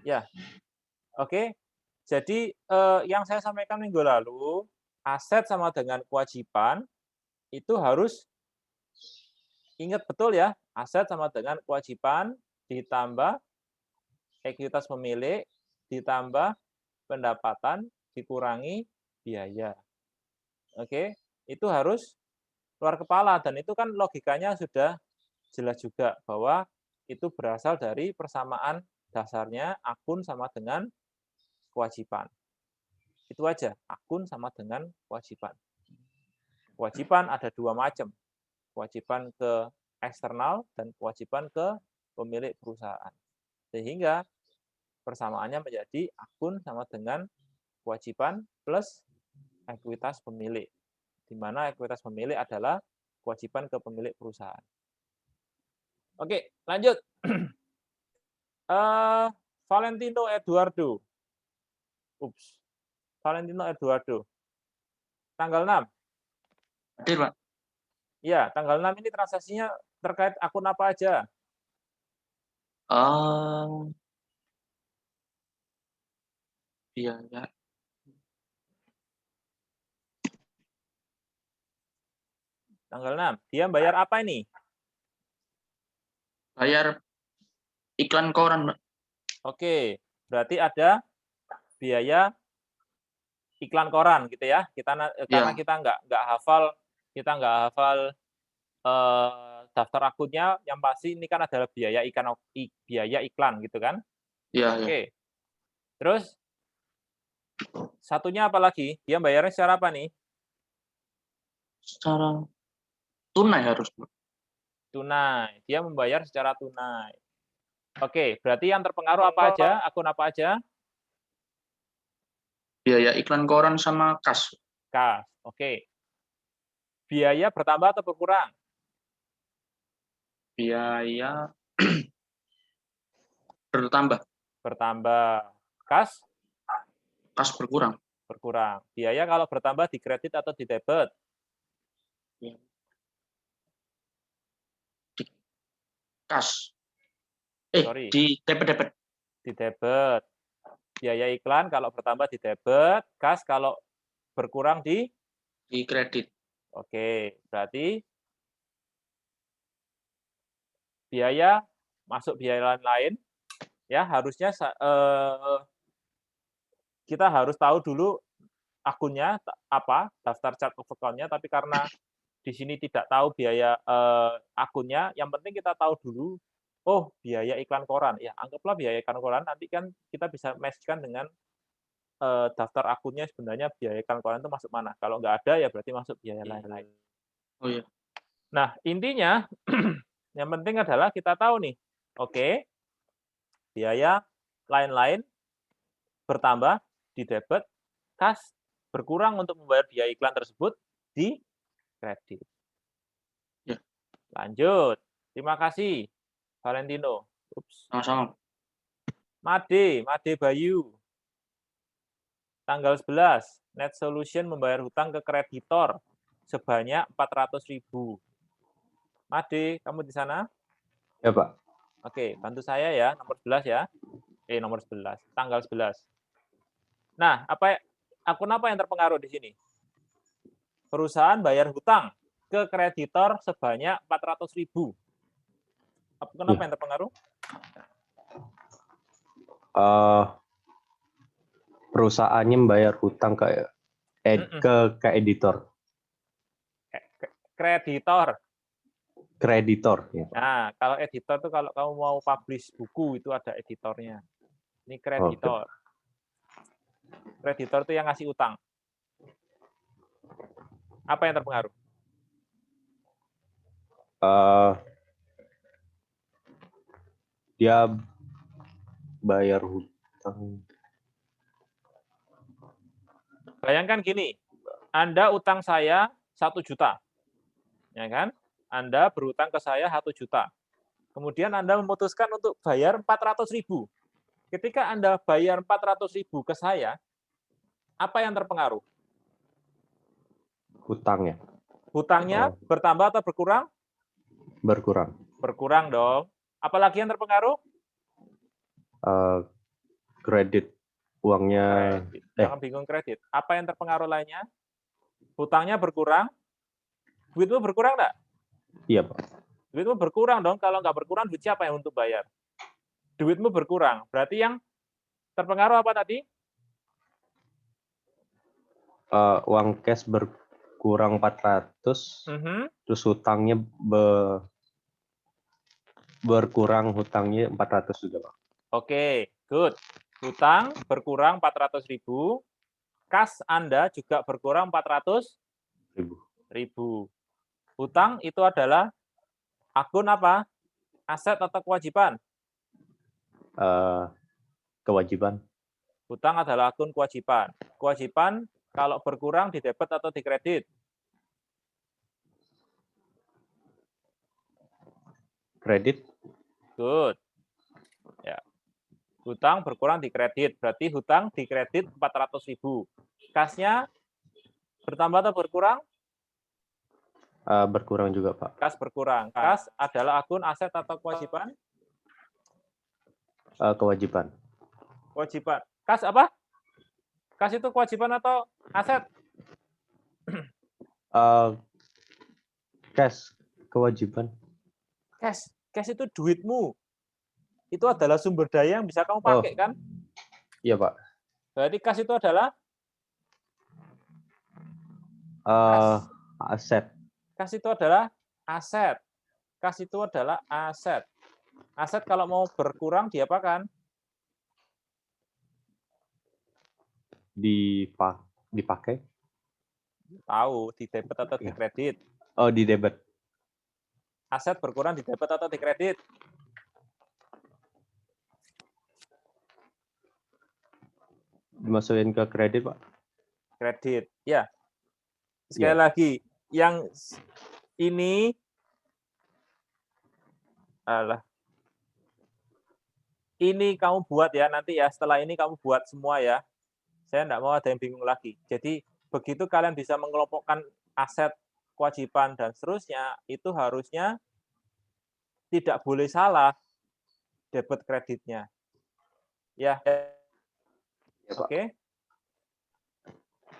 Ya. Oke. Jadi yang saya sampaikan minggu lalu, aset sama dengan kewajiban itu harus ingat betul ya, aset sama dengan kewajiban ditambah ekuitas pemilik ditambah pendapatan dikurangi biaya. Oke, itu harus keluar kepala dan itu kan logikanya sudah jelas juga bahwa itu berasal dari persamaan dasarnya akun sama dengan kewajiban. Itu aja, akun sama dengan kewajiban. Kewajiban ada dua macam, kewajiban ke eksternal dan kewajiban ke pemilik perusahaan. Sehingga persamaannya menjadi akun sama dengan kewajiban plus ekuitas pemilik, di mana ekuitas pemilik adalah kewajiban ke pemilik perusahaan. Oke, lanjut. Valentino Eduardo. Valentino Eduardo. Tanggal 6. Hadir, Pak. Ya, tanggal 6 ini transaksinya terkait akun apa aja? Biaya Tanggal 6. Dia bayar apa ini? bayar iklan koran, Pak. Oke, berarti ada biaya iklan koran gitu ya. Karena Ya. kita nggak hafal daftar akunnya, yang pasti ini kan adalah biaya iklan gitu kan. Ya, ya. Oke. Terus satunya apa lagi? Dia bayarnya secara apa nih? Secara tunai harus, Pak. Tunai. Dia membayar secara tunai. Oke, berarti yang terpengaruh apa aja? Akun apa aja? Biaya iklan koran sama kas. Kas. Oke. Biaya bertambah atau berkurang? Biaya bertambah, Bertambah. Kas? kas berkurang. Berkurang. Biaya kalau bertambah di kredit atau di debit? Di kas. Sorry. Di debit. Di debit. Biaya iklan kalau bertambah di debit, kas kalau berkurang di kredit. Oke, berarti biaya masuk biaya lain ya harusnya kita harus tahu dulu akunnya apa, daftar chart of account-nya, tapi karena di sini tidak tahu biaya akunnya, yang penting kita tahu dulu, oh biaya iklan koran, ya anggaplah biaya iklan koran, nanti kan kita bisa match-kan dengan daftar akunnya sebenarnya biaya iklan koran itu masuk mana. Kalau nggak ada ya berarti masuk biaya lain-lain. Oh iya. Nah, intinya yang penting adalah kita tahu nih, oke, biaya lain-lain bertambah di debit, kas berkurang untuk membayar biaya iklan tersebut di kredit. Ya. Lanjut. Terima kasih, Valentino. Sama-sama. Made Bayu. Tanggal 11, Net Solution membayar hutang ke kreditor sebanyak 400.000. Made, kamu di sana? Ya, Pak. Oke, bantu saya ya, nomor 11 ya. Nomor 11, tanggal 11. Nah, akun apa yang terpengaruh di sini? Perusahaan bayar hutang ke kreditor sebanyak 400.000. Akun apa yang terpengaruh? Perusahaannya membayar hutang ke editor. Kreditor. Ya, Pak. Nah, kalau editor tuh kalau kamu mau publish buku itu ada editornya. Ini kreditor. Kreditor itu yang ngasih utang. Apa yang terpengaruh? Dia bayar hutang. Bayangkan gini, Anda utang saya 1 juta. Ya kan? Anda berhutang ke saya 1 juta. Kemudian Anda memutuskan untuk bayar 400.000. Ketika Anda bayar 400.000 ke saya, apa yang terpengaruh? Hutang ya. Hutangnya Oh, bertambah atau berkurang? berkurang. Berkurang dong. Apalagi yang terpengaruh? Kredit uangnya. Kredit. Jangan bingung kredit. Apa yang terpengaruh lainnya? Hutangnya berkurang. Duitmu berkurang enggak? Iya, Pak. Duitmu berkurang dong. Kalau nggak berkurang, duit siapa yang untuk bayar? Duitmu berkurang. Berarti yang terpengaruh apa tadi? Uang cash berkurang 400, terus hutangnya berkurang, hutangnya 400 juga, Pak. Oke, good. Hutang berkurang 400.000. Kas Anda juga berkurang 400.000. Hutang itu adalah akun apa? Aset atau kewajiban? Kewajiban. Hutang adalah akun kewajiban. Kewajiban kalau berkurang di debit atau di kredit? Kredit. Good. Ya. Hutang berkurang di kredit, berarti hutang di kredit 400.000. Kasnya bertambah atau berkurang? Berkurang juga, Pak. Kas berkurang. Kas adalah akun aset atau kewajiban? Kewajiban. Kewajiban. Kas apa? Kas itu kewajiban atau aset? Cash, kewajiban. Cash. Cash itu duitmu. Itu adalah sumber daya yang bisa kamu pakai, kan? Iya, Pak. Berarti kas itu adalah Aset. kas itu adalah aset. Kas itu adalah aset. Aset kalau mau berkurang diapakan? Dipakai. Tahu, di debit atau di kredit? Oh, di debit. Aset berkurang di debit atau di kredit? Dimasukin ke kredit, Pak. Kredit, ya. Sekali lagi, yang ini ini kamu buat ya, nanti ya, setelah ini kamu buat semua ya. Saya enggak mau ada yang bingung lagi. Jadi, begitu kalian bisa mengelompokkan aset, kewajiban, dan seterusnya, itu harusnya tidak boleh salah debit kreditnya. Ya. Oke.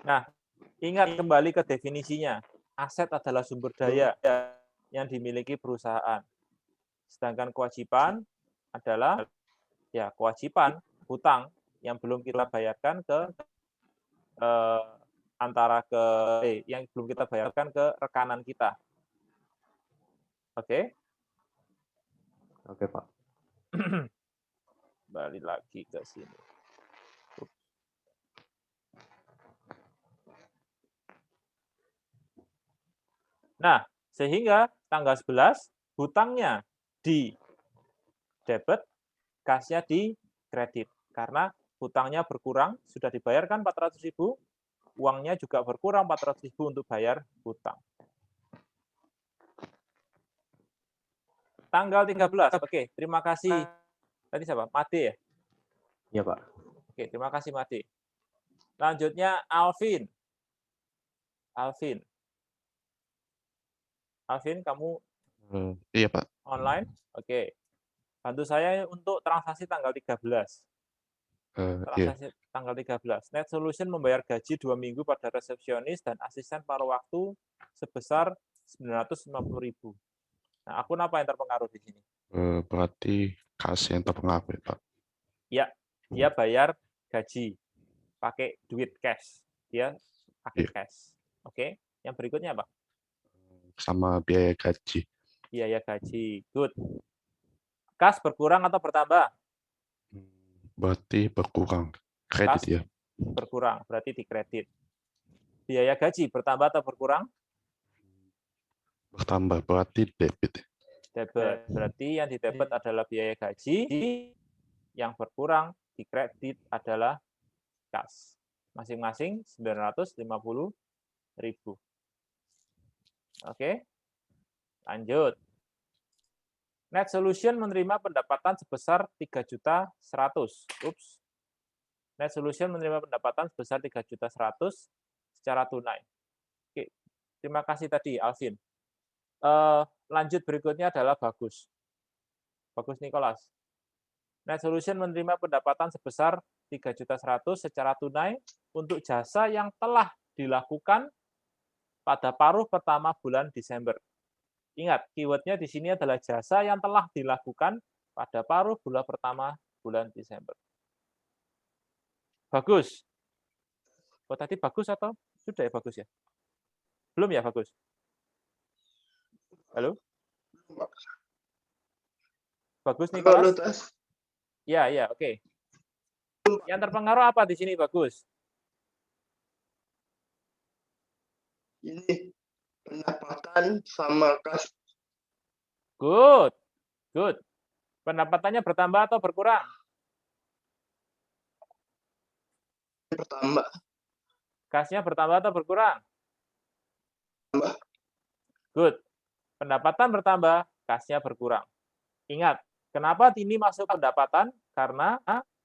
Nah, ingat kembali ke definisinya. Aset adalah sumber daya yang dimiliki perusahaan. Sedangkan kewajiban adalah ya kewajiban hutang yang belum kita bayarkan ke yang belum kita bayarkan ke rekanan kita. Oke? Oke, Pak. Balik lagi ke sini. Nah, sehingga tanggal 11 hutangnya di debit, kasnya di kredit. Karena hutangnya berkurang, sudah dibayarkan 400.000, uangnya juga berkurang 400.000 untuk bayar hutang. Tanggal 13. Oke, terima kasih. Tadi siapa? Made ya? Iya, Pak. Oke, terima kasih Made. Selanjutnya Alvin. Alvin, kamu Iya, Pak. online? Oke. Bantu saya untuk transaksi tanggal 13. Iya. Transaksi tanggal 13. Net Solution membayar gaji 2 minggu pada resepsionis dan asisten paruh waktu sebesar 950.000. Nah, akun apa yang terpengaruh di sini? Berarti kas yang terpengaruh, ya, Pak. Ya, dia bayar gaji pakai duit cash. Dia pakai cash. Oke. Yang berikutnya apa? Sama biaya gaji. Biaya gaji. Good. Kas berkurang atau bertambah? Berarti berkurang. Kredit Kas ya. berkurang, berarti di kredit. Biaya gaji bertambah atau berkurang? Bertambah, berarti debit. Debit. Berarti yang di debit adalah biaya gaji, yang berkurang di kredit adalah kas. Masing-masing 950.000. Oke. Lanjut. Net Solution menerima pendapatan sebesar 3.100.000. Ups. Net Solution menerima pendapatan sebesar 3.100.000 secara tunai. Oke. Terima kasih tadi, Alvin. Lanjut berikutnya adalah Bagus. Bagus Nicholas. Net Solution menerima pendapatan sebesar 3.100.000 secara tunai untuk jasa yang telah dilakukan pada paruh pertama bulan Desember. Ingat, keyword-nya di sini adalah jasa yang telah dilakukan pada paruh bulan pertama bulan Desember. Bagus. Oh, tadi Bagus atau sudah ya Bagus ya? Belum ya Bagus? Halo? Bagus Nicholas? Ya, oke. Yang terpengaruh apa di sini Bagus? Ini pendapatan sama kas. Good. Pendapatannya bertambah atau berkurang? Bertambah. Kasnya bertambah atau berkurang? Bertambah. Good. Pendapatan bertambah, kasnya berkurang. Ingat, kenapa ini masuk pendapatan? Karena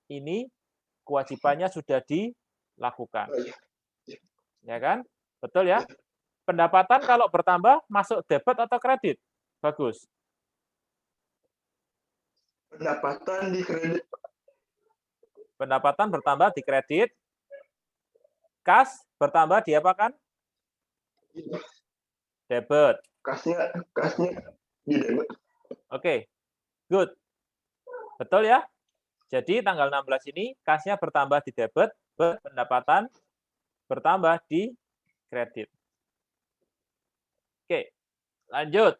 ini kewajibannya sudah dilakukan. Ya kan? Betul ya? Pendapatan kalau bertambah masuk debit atau kredit? Bagus. Pendapatan di kredit. Pendapatan bertambah di kredit. Kas bertambah di apa kan? Debit. Kasnya di debit. Oke. Good. Betul ya? Jadi tanggal 16 ini kasnya bertambah di debit, pendapatan bertambah di kredit. Oke, lanjut.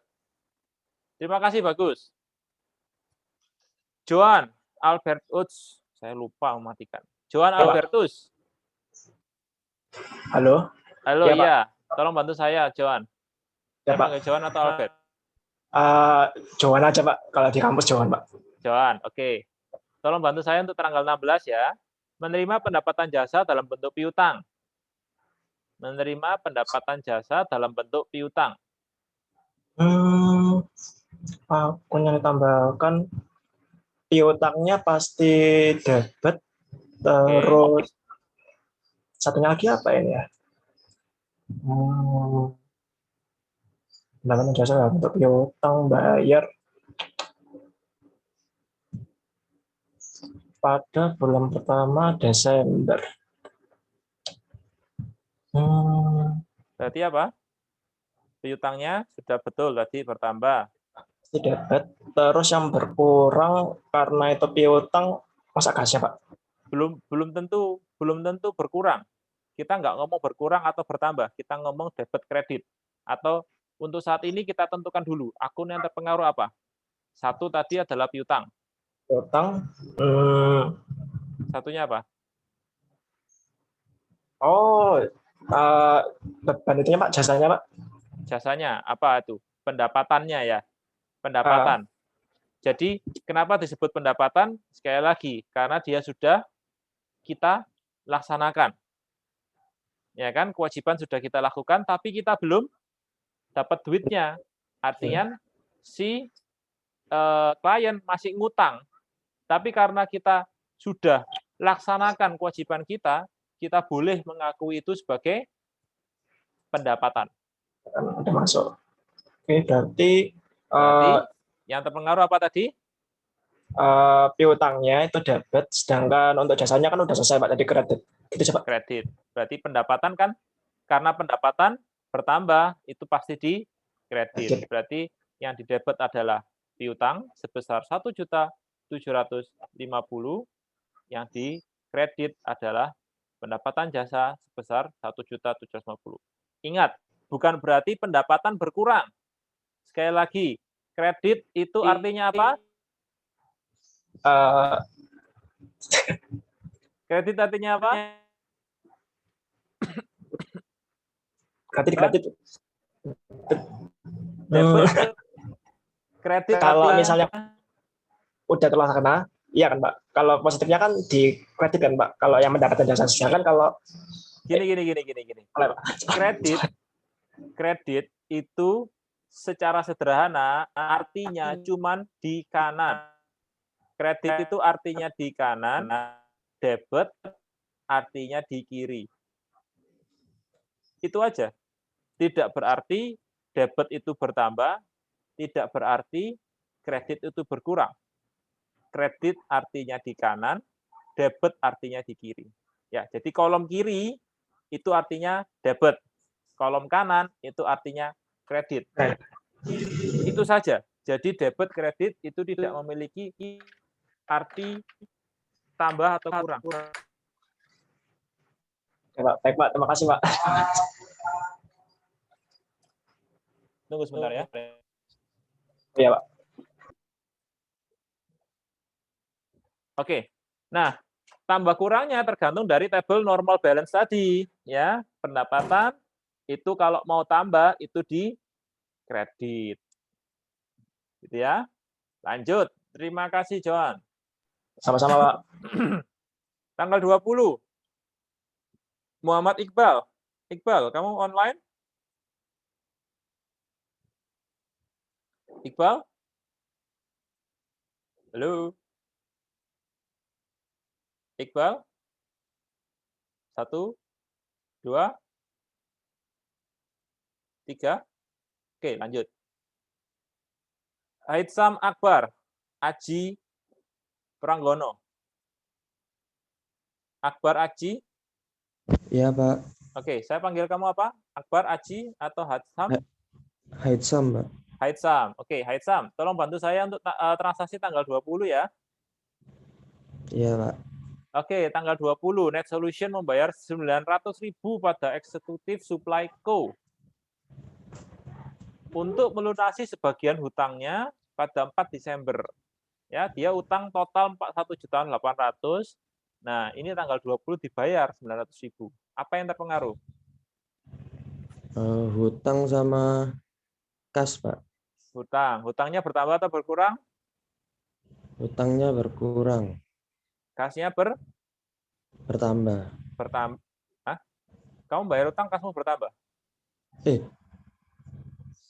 Terima kasih, Bagus. Joan Albertus, saya lupa mematikan. Joan Albertus. Halo. Halo, Ya, Pak. iya. Tolong bantu saya, Joan. Ya, Saya Pak. panggil Joan atau Albert? Joan aja, Pak. Kalau di kampus Joan, Pak. Joan, oke. Tolong bantu saya untuk tanggal 16 ya. Menerima pendapatan jasa dalam bentuk piutang. Menerima pendapatan jasa dalam bentuk piutang. Aku yang ditambahkan piutangnya pasti debit, terus satunya lagi apa ini ya? Pendapatan jasa dalam bentuk piutang bayar pada bulan pertama Desember. Berarti apa? Piutangnya sudah betul tadi bertambah. Pasti debit. Terus yang berkurang karena itu piutang, masa kasnya, Pak? Belum tentu berkurang. Kita nggak ngomong berkurang atau bertambah. Kita ngomong debit kredit. Atau untuk saat ini kita tentukan dulu akun yang terpengaruh apa. Satu tadi adalah piutang. Piutang. Satunya apa? Beban itunya, Pak, jasanya, Pak. Jasanya apa itu? Pendapatannya ya. Pendapatan. Jadi kenapa disebut pendapatan? Sekali lagi, karena dia sudah kita laksanakan. Ya kan, kewajiban sudah kita lakukan, tapi kita belum dapat duitnya. Artinya si klien masih ngutang. Tapi karena kita sudah laksanakan kewajiban kita boleh mengakui itu sebagai pendapatan. Ada masuk. Oke, berarti yang terpengaruh apa tadi? Piutangnya itu debit, sedangkan untuk jasanya kan udah selesai, Pak, tadi kredit. Gitu coba. Kredit. Berarti pendapatan kan, karena pendapatan bertambah, itu pasti di kredit. Berarti yang di debit adalah piutang sebesar 1.750.000, yang di kredit adalah pendapatan jasa sebesar 1.750.000. Ingat, bukan berarti pendapatan berkurang. Sekali lagi, kredit itu artinya apa? Kredit artinya apa? Kredit. Kredit kalau artinya, misalnya udah terlaksana, iya kan, Pak. Kalau positifnya kan di kredit kan, Pak. Kalau yang mendapatkan jasa, kan kalau gini. Kredit itu secara sederhana artinya cuman di kanan. Kredit itu artinya di kanan, debit artinya di kiri. Itu aja. Tidak berarti debit itu bertambah, tidak berarti kredit itu berkurang. Kredit artinya di kanan, debit artinya di kiri. Ya, jadi kolom kiri itu artinya debit, kolom kanan itu artinya kredit. Itu saja. Jadi debit kredit itu tidak memiliki arti tambah atau kurang. Oke, Pak. Baik, Pak. Terima kasih, Pak. Tunggu sebentar ya. Iya, Pak. Oke. Nah, tambah kurangnya tergantung dari tabel normal balance tadi, ya. Pendapatan itu kalau mau tambah itu di kredit. Gitu ya. Lanjut. Terima kasih, John. Sama-sama, Pak. Tanggal 20. Muhammad Iqbal. Iqbal, kamu online? Iqbal? Halo? Iqbal? 1, 2, 3. Oke, lanjut. Haitsam Akbar, Aji Pranggono. Akbar Aji? Iya, Pak. Oke, saya panggil kamu apa? Akbar Aji atau Haitsam? Haitsam, Pak. Haitsam. Oke, Haitsam, tolong bantu saya untuk transaksi tanggal 20 ya. Iya, Pak. Oke, tanggal 20, Net Solution membayar 900.000 pada eksekutif Supply Co. Untuk melunasi sebagian hutangnya pada 4 Desember. Ya, dia utang total 41.800.000. Nah, ini tanggal 20 dibayar 900.000. Apa yang terpengaruh? Hutang sama kas, Pak. Hutangnya bertambah atau berkurang? Hutangnya berkurang. Kasnya Bertambah. Hah? Kamu bayar utang, kasmu bertambah?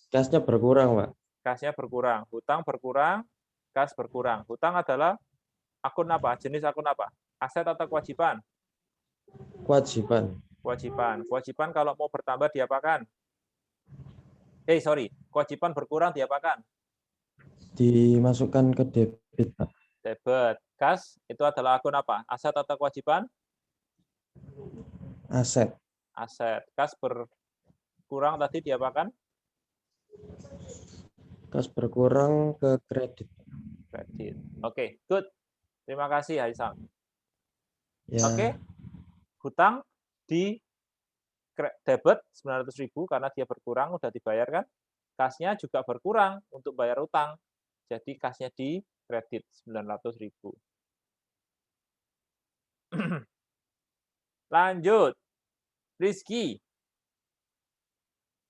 Kasnya berkurang, Pak. Kasnya berkurang. Hutang berkurang, kas berkurang. Hutang adalah akun apa? Jenis akun apa? Aset atau kewajiban? Kewajiban. Kewajiban kalau mau bertambah diapakan? Kewajiban berkurang diapakan? Dimasukkan ke debit, Pak. Debit. Kas itu adalah akun apa? Aset atau kewajiban? Aset. Aset. Kas berkurang tadi diapakan? Kas berkurang ke kredit. Kredit. Oke, good. Terima kasih, Haisam. Ya. Oke. Hutang di debit 900.000 karena dia berkurang, udah dibayarkan. Kasnya juga berkurang untuk bayar utang. Jadi kasnya di kredit 900.000. Lanjut.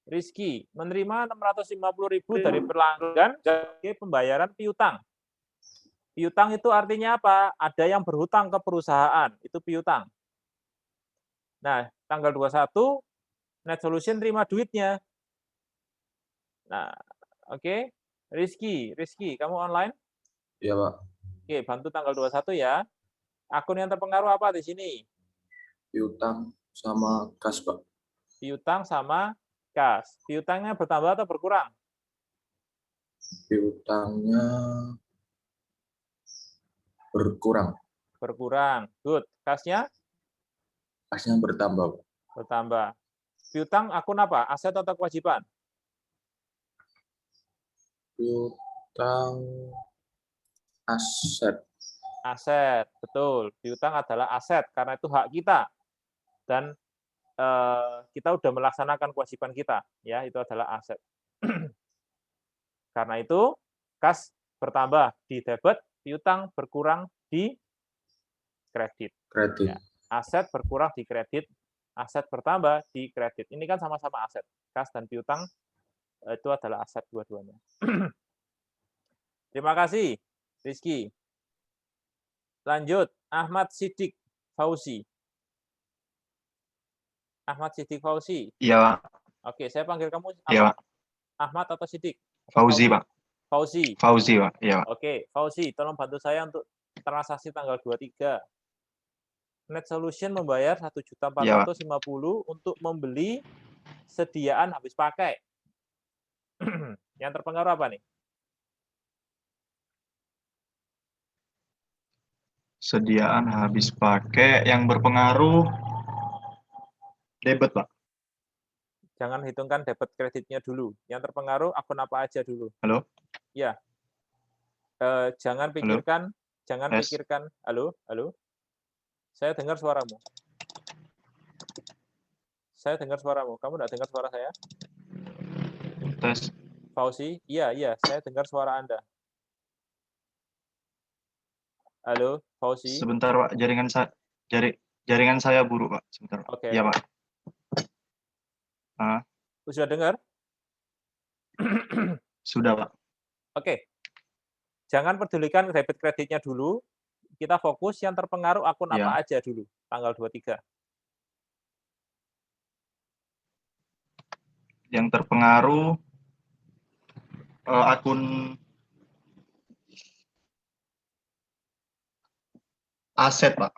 Rizky menerima 650.000 dari pelanggan sebagai pembayaran piutang. Piutang itu artinya apa? Ada yang berhutang ke perusahaan, itu piutang. Nah, tanggal 21, Net Solution terima duitnya. Nah, oke. Rizky, kamu online? Iya, Pak. Oke, bantu tanggal 21 ya. Akun yang terpengaruh apa di sini? Piutang sama kas, Pak. Piutang sama kas. Piutangnya bertambah atau berkurang? Piutangnya berkurang. Berkurang. Good. Kasnya? Kasnya bertambah, Pak. Bertambah. Piutang akun apa? Aset atau kewajiban? Piutang aset. Aset, betul. Piutang adalah aset karena itu hak kita dan kita sudah melaksanakan kewajiban kita, ya itu adalah aset. Karena itu kas bertambah di debit, piutang berkurang di kredit. Ya. Aset berkurang di kredit, aset bertambah di kredit. Ini kan sama-sama aset. Kas dan piutang itu adalah aset dua-duanya. Terima kasih, Rizky. Lanjut, Ahmad Siddiq Fauzi. Ahmad Siddiq Fauzi. Iya, Pak. Oke, saya panggil kamu apa? Iya, Pak. Ahmad atau Sidik? Fauzi, Pak. Fauzi. Fauzi, Pak. Iya, Pak. Oke, Fauzi, tolong bantu saya untuk transaksi tanggal 23. Net Solution membayar 1.450.000 untuk membeli sediaan habis pakai. Yang terpengaruh apa nih? Sediaan habis pakai yang berpengaruh debit, Pak. Jangan hitungkan debit kreditnya dulu. Yang terpengaruh akun apa aja dulu. Halo? Ya. Jangan pikirkan, halo, halo. Saya dengar suaramu. Saya dengar suaramu. Kamu enggak dengar suara saya? Tes. Fauzi? Iya, saya dengar suara Anda. Halo, Fauzi? Sebentar, Pak. Jaringan saya buruk, Pak. Sebentar. Oke. Iya, Pak. Sudah dengar? Sudah, Pak. Oke. Jangan pedulikan debit kreditnya dulu. Kita fokus yang terpengaruh akun apa aja dulu, tanggal 23. Yang terpengaruh akun aset, Pak.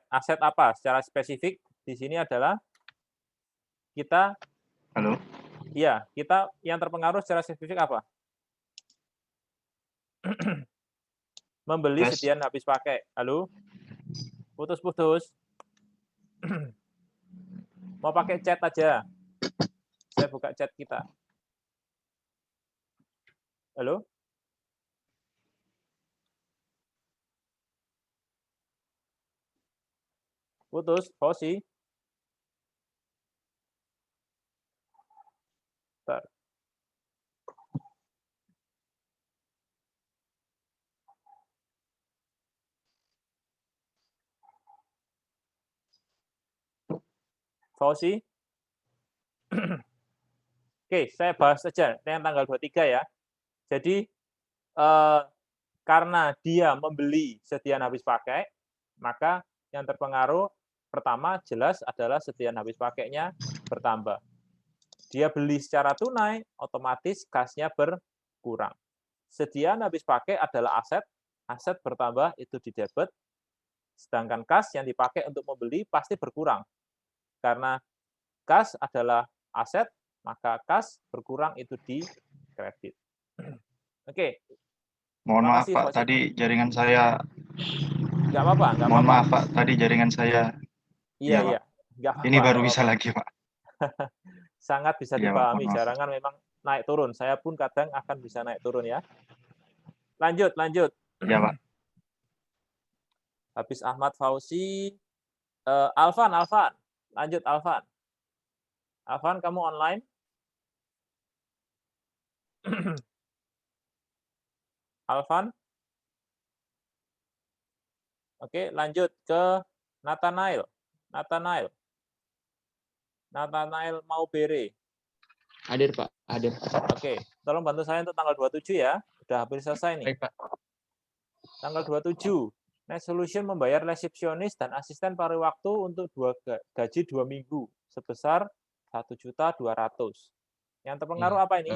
Aset apa? Secara spesifik di sini adalah kita. Halo. Iya, kita yang terpengaruh secara spesifik apa? Membeli sediaan habis pakai. Halo? Putus-putus. Mau pakai chat aja. Saya buka chat kita. Halo? Putus, Fauzi. Bentar. Fauzi? Oke, saya bahas saja yang tanggal 23 ya. Jadi, karena dia membeli sediaan habis pakai, maka yang terpengaruh pertama jelas adalah sediaan habis pakainya bertambah. Dia beli secara tunai, otomatis kasnya berkurang. Sediaan habis pakai adalah aset, aset bertambah itu di debit, sedangkan kas yang dipakai untuk membeli pasti berkurang. Karena kas adalah aset, maka kas berkurang itu di kredit. Oke. Mohon maaf, Pak. Tadi jaringan saya. Nggak apa-apa. Mohon maaf, Pak. Tadi jaringan saya. Iya. Nggak apa-apa. Ini baru bisa lagi, Pak. Sangat bisa dipahami. Jaringan memang naik turun. Saya pun kadang akan bisa naik turun ya. Lanjut. Iya, Pak. Habis Ahmad, Fauzi. Alvan. Lanjut, Alvan. Alvan, kamu online? Alvan? Oke, lanjut ke Nathanael. Nathanael Maubere. Hadir, Pak. Hadir. Oke, tolong bantu saya untuk tanggal 27 ya. Udah hampir selesai nih. Baik, Pak. Tanggal 27. Net Solution membayar resepsionis dan asisten paruh waktu untuk gaji 2 minggu sebesar 1.200.000. Yang terpengaruh apa ini?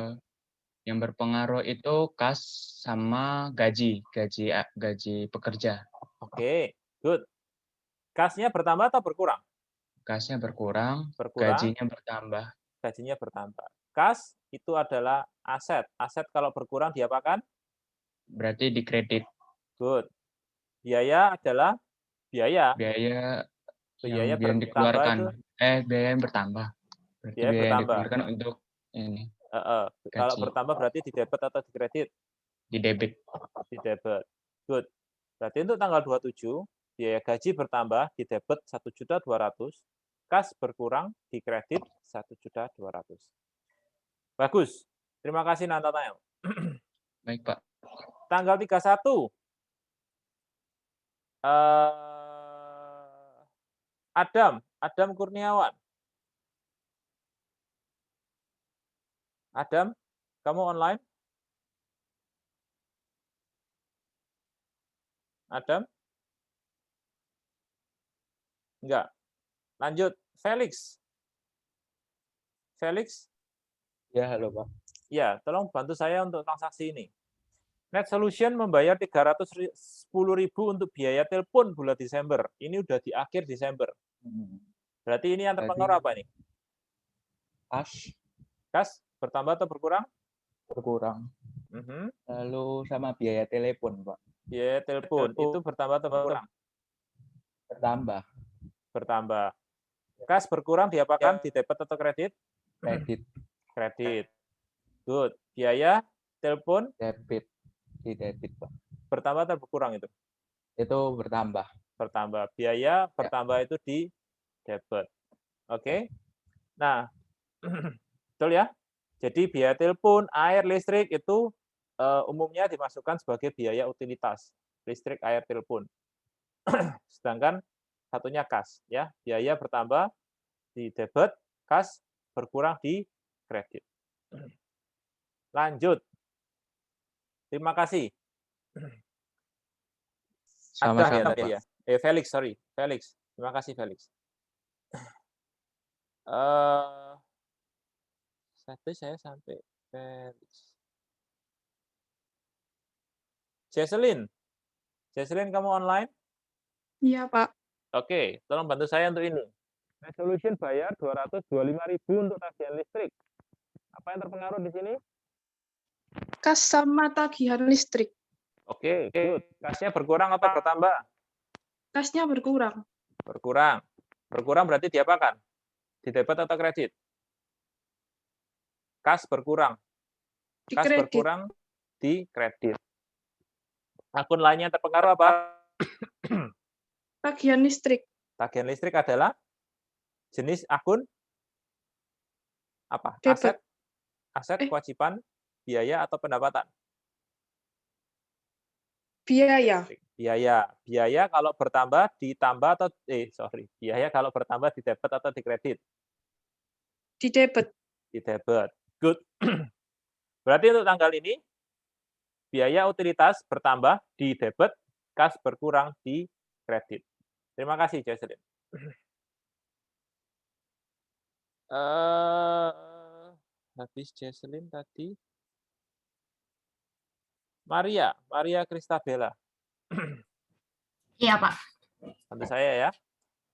Yang berpengaruh itu kas sama gaji pekerja. Oke, good. Kasnya bertambah atau berkurang? Kasnya berkurang. Gajinya bertambah. Gajinya bertambah. Kas itu adalah aset. Aset kalau berkurang diapakan? Berarti dikredit. Good. Biaya adalah biaya. Biaya yang dikeluarkan. Biaya yang bertambah. Berarti biaya yang dikeluarkan untuk ini. Kalau bertambah berarti di debit atau di kredit? Di debit. Di debit. Good. Berarti untuk tanggal 27, biaya gaji bertambah di debit 1.200.000, kas berkurang di kredit 1.200.000. Bagus. Terima kasih Nathanael. Baik, Pak. Tanggal 31. Adam Kurniawan. Adam, kamu online? Adam? Enggak. Lanjut, Felix. Ya, halo Pak. Ya, tolong bantu saya untuk transaksi ini. Net Solution membayar 310.000 untuk biaya telepon bulan Desember. Ini udah di akhir Desember. Berarti ini yang terpengaruh apa nih? Kas Kas bertambah atau berkurang? berkurang. Lalu sama biaya telepon, Pak. Biaya telepon itu bertambah atau berkurang? Bertambah. Bertambah. Kas berkurang diapakan? Di debit atau kredit? Kredit. Kredit. Good. Biaya telepon? Debit. Di debit, Pak. Bertambah atau berkurang itu? Itu bertambah. Bertambah. Biaya bertambah itu di debit. Oke. Nah, betul ya? Jadi biaya telepon, air, listrik itu umumnya dimasukkan sebagai biaya utilitas. Listrik, air, telepon. Sedangkan satunya kas, ya. Biaya bertambah di debit, kas berkurang di kredit. Lanjut. Terima kasih. Sama-sama, Pak. Ya. Felix, sorry. Felix. Terima kasih, Felix. Saya sampai Felix. Jesselyn. Jesselyn, kamu online? Iya, Pak. Oke, tolong bantu saya untuk ini. Net Solution bayar 225.000 untuk tagihan listrik. Apa yang terpengaruh di sini? Kas sama tagihan listrik. Oke, good. Kasnya berkurang atau bertambah? Kasnya berkurang. Berkurang. Berkurang berarti diapakan? Di debit atau kredit? Kas berkurang. Di Kas kredit. berkurang di kredit. Akun lainnya yang terpengaruh apa? Tagihan listrik. Tagihan listrik adalah jenis akun apa? Debit. Aset, kewajiban, biaya atau pendapatan? Biaya. Biaya kalau bertambah ditambah atau biaya kalau bertambah di debit atau di kredit? Di debit. Di debit. Good. Berarti untuk tanggal ini biaya utilitas bertambah di debit, kas berkurang di kredit. Terima kasih, Jesselyn. Habis Jesselyn tadi. Maria Kristabella. Iya, Pak. Bantu saya ya.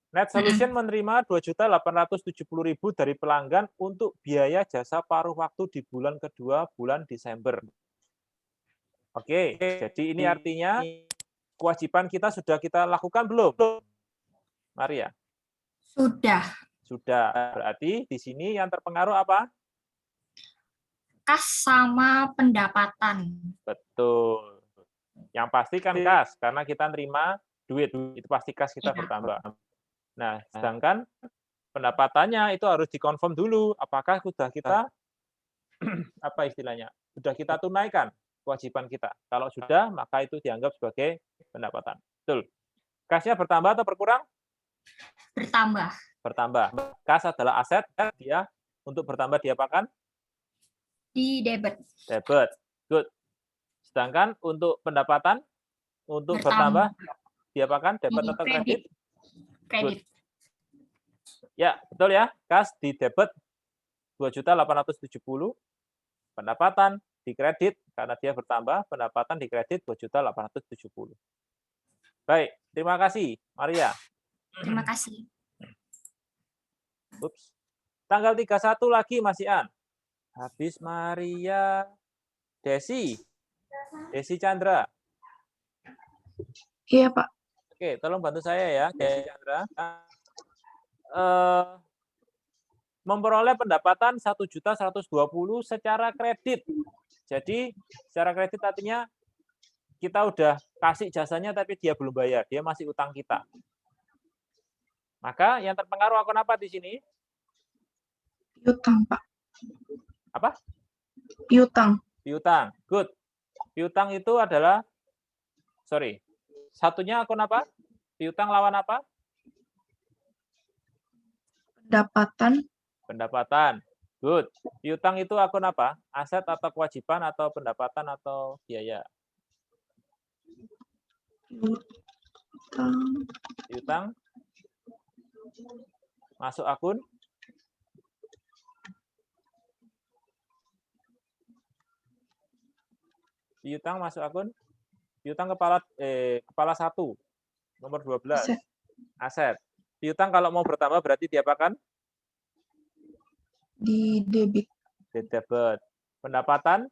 Net Solution menerima 2.870.000 dari pelanggan untuk biaya jasa paruh waktu di bulan kedua bulan Desember. Oke, jadi ini artinya kewajiban kita sudah kita lakukan belum? Maria? Sudah. Sudah. Berarti di sini yang terpengaruh apa? Kas sama pendapatan. Betul. Yang pasti kan kas, karena kita terima duit, itu pasti kas kita bertambah. Nah, sedangkan pendapatannya itu harus dikonfirm dulu, apakah sudah kita, apa istilahnya, sudah kita tunaikan kewajiban kita. Kalau sudah, maka itu dianggap sebagai pendapatan. Betul. Kasnya bertambah atau berkurang? Bertambah. Bertambah. Kas adalah aset, dia untuk bertambah diapakan? Di debit. Debit. Good. Sedangkan untuk pendapatan, untuk bertambah diapakan? Debit atau kredit? Kredit. Ya, betul ya. Kas di debit 2.870.000, pendapatan di kredit karena dia bertambah, pendapatan di kredit 2.870.000. Baik, terima kasih, Maria. Terima kasih. Ups. Tanggal 31 lagi masih An. Habis Maria, Desi Chandra. Iya, Pak. Oke, tolong bantu saya ya, Desi Chandra. Memperoleh pendapatan 1.120.000 secara kredit. Jadi secara kredit artinya kita udah kasih jasanya tapi dia belum bayar, dia masih utang kita. Maka yang terpengaruh akun apa di sini? Piutang, Pak. Apa? Piutang. Piutang. Good. Piutang itu adalah satunya akun apa? Piutang lawan apa? Pendapatan. Good. Piutang itu akun apa? Aset atau kewajiban atau pendapatan atau biaya? Piutang. Masuk akun? Piutang masuk akun. Piutang kepala 1, nomor 12. Aset. Piutang kalau mau bertambah berarti diapakan? Di debit. Di debit. Pendapatan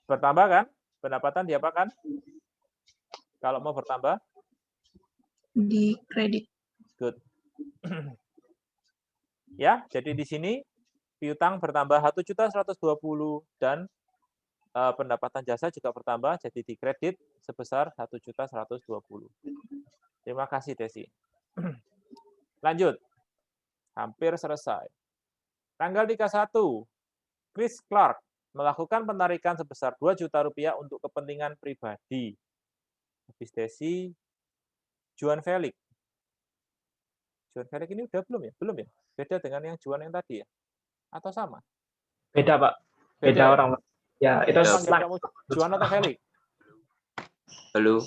bertambah kan? Pendapatan diapakan? Kalau mau bertambah? Di kredit. Good. Ya, jadi di sini piutang bertambah 1.120 dan pendapatan jasa juga bertambah jadi dikredit sebesar 1.120. Terima kasih Desi. Lanjut. Hampir selesai. Tanggal 31, Chris Clark melakukan penarikan sebesar 2 juta rupiah untuk kepentingan pribadi. Habis Desi, Juan Felix. Juan Felix ini udah belum ya? Belum ya? Beda dengan yang Juan yang tadi ya? Atau sama? Beda, Pak. Beda ya? orang, Pak. Ya, itu Saya panggil kamu Juan atau Felix? Halo,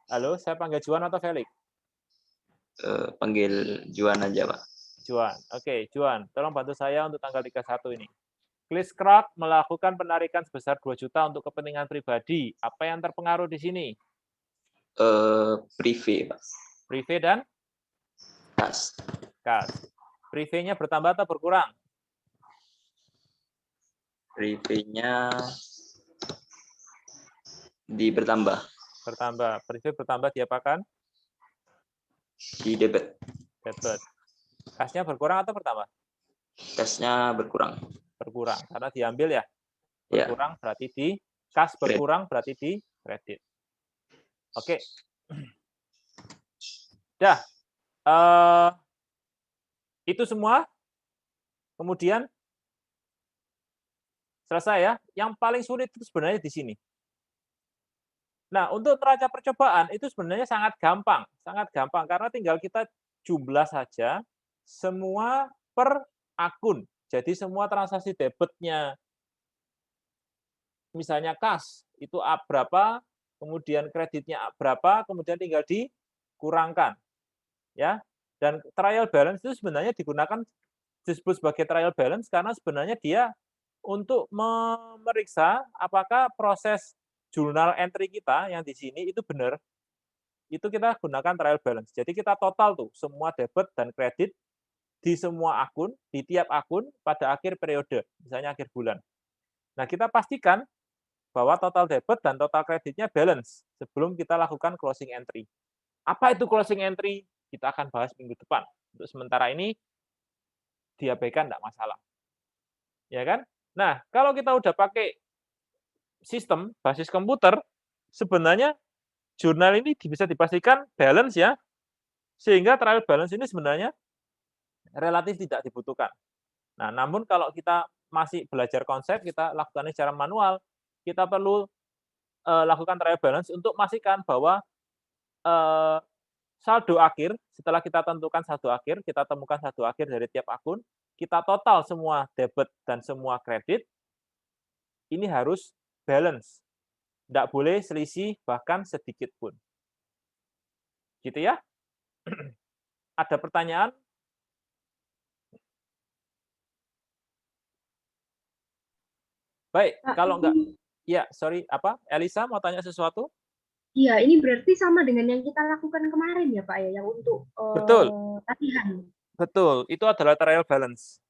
Halo, saya panggil Juan atau Felix? panggil Juan aja, Pak. Juan. Oke, Juan, tolong bantu saya untuk tanggal 31 ini. Chris Clark melakukan penarikan sebesar 2 juta untuk kepentingan pribadi. Apa yang terpengaruh di sini? Privé, Pak. Privé dan? Kas. Kas. Privé-nya bertambah atau berkurang? Privé-nya bertambah. Bertambah. Privé bertambah diapakan? Di debit. Debit. Kasnya berkurang atau bertambah? Kasnya berkurang. Berkurang, karena diambil ya? Ya. Berkurang berarti di, kas berkurang berarti di kredit. Oke. Dah. Itu semua. Kemudian selesai ya. Yang paling sulit itu sebenarnya di sini. Nah, untuk neraca percobaan itu sebenarnya sangat gampang karena tinggal kita jumlah saja semua per akun. Jadi semua transaksi debitnya, misalnya kas itu berapa, kemudian kreditnya berapa, kemudian tinggal dikurangkan, ya. Dan trial balance itu sebenarnya disebut sebagai trial balance karena sebenarnya dia untuk memeriksa apakah proses jurnal entry kita yang di sini itu benar, itu kita gunakan trial balance. Jadi kita total tuh semua debit dan kredit di semua akun, di tiap akun pada akhir periode, misalnya akhir bulan. Nah, kita pastikan bahwa total debit dan total kreditnya balance sebelum kita lakukan closing entry. Apa itu closing entry? Kita akan bahas minggu depan. Untuk sementara ini diabaikan, enggak masalah. Ya kan? Nah, kalau kita udah pakai sistem basis komputer, sebenarnya jurnal ini bisa dipastikan balance ya, sehingga trial balance ini sebenarnya relatif tidak dibutuhkan. Nah, namun kalau kita masih belajar konsep, kita lakukan secara manual, kita perlu lakukan trial balance untuk memastikan bahwa saldo akhir, setelah kita tentukan saldo akhir, kita temukan saldo akhir dari tiap akun, kita total semua debit dan semua kredit, ini harus balance. Tidak boleh selisih bahkan sedikit pun. Gitu ya. Ada pertanyaan? Baik, kalau enggak, ya sorry, apa? Elisa mau tanya sesuatu? Iya, ini berarti sama dengan yang kita lakukan kemarin ya Pak ya, yang untuk Betul. latihan. Betul, itu adalah trial balance.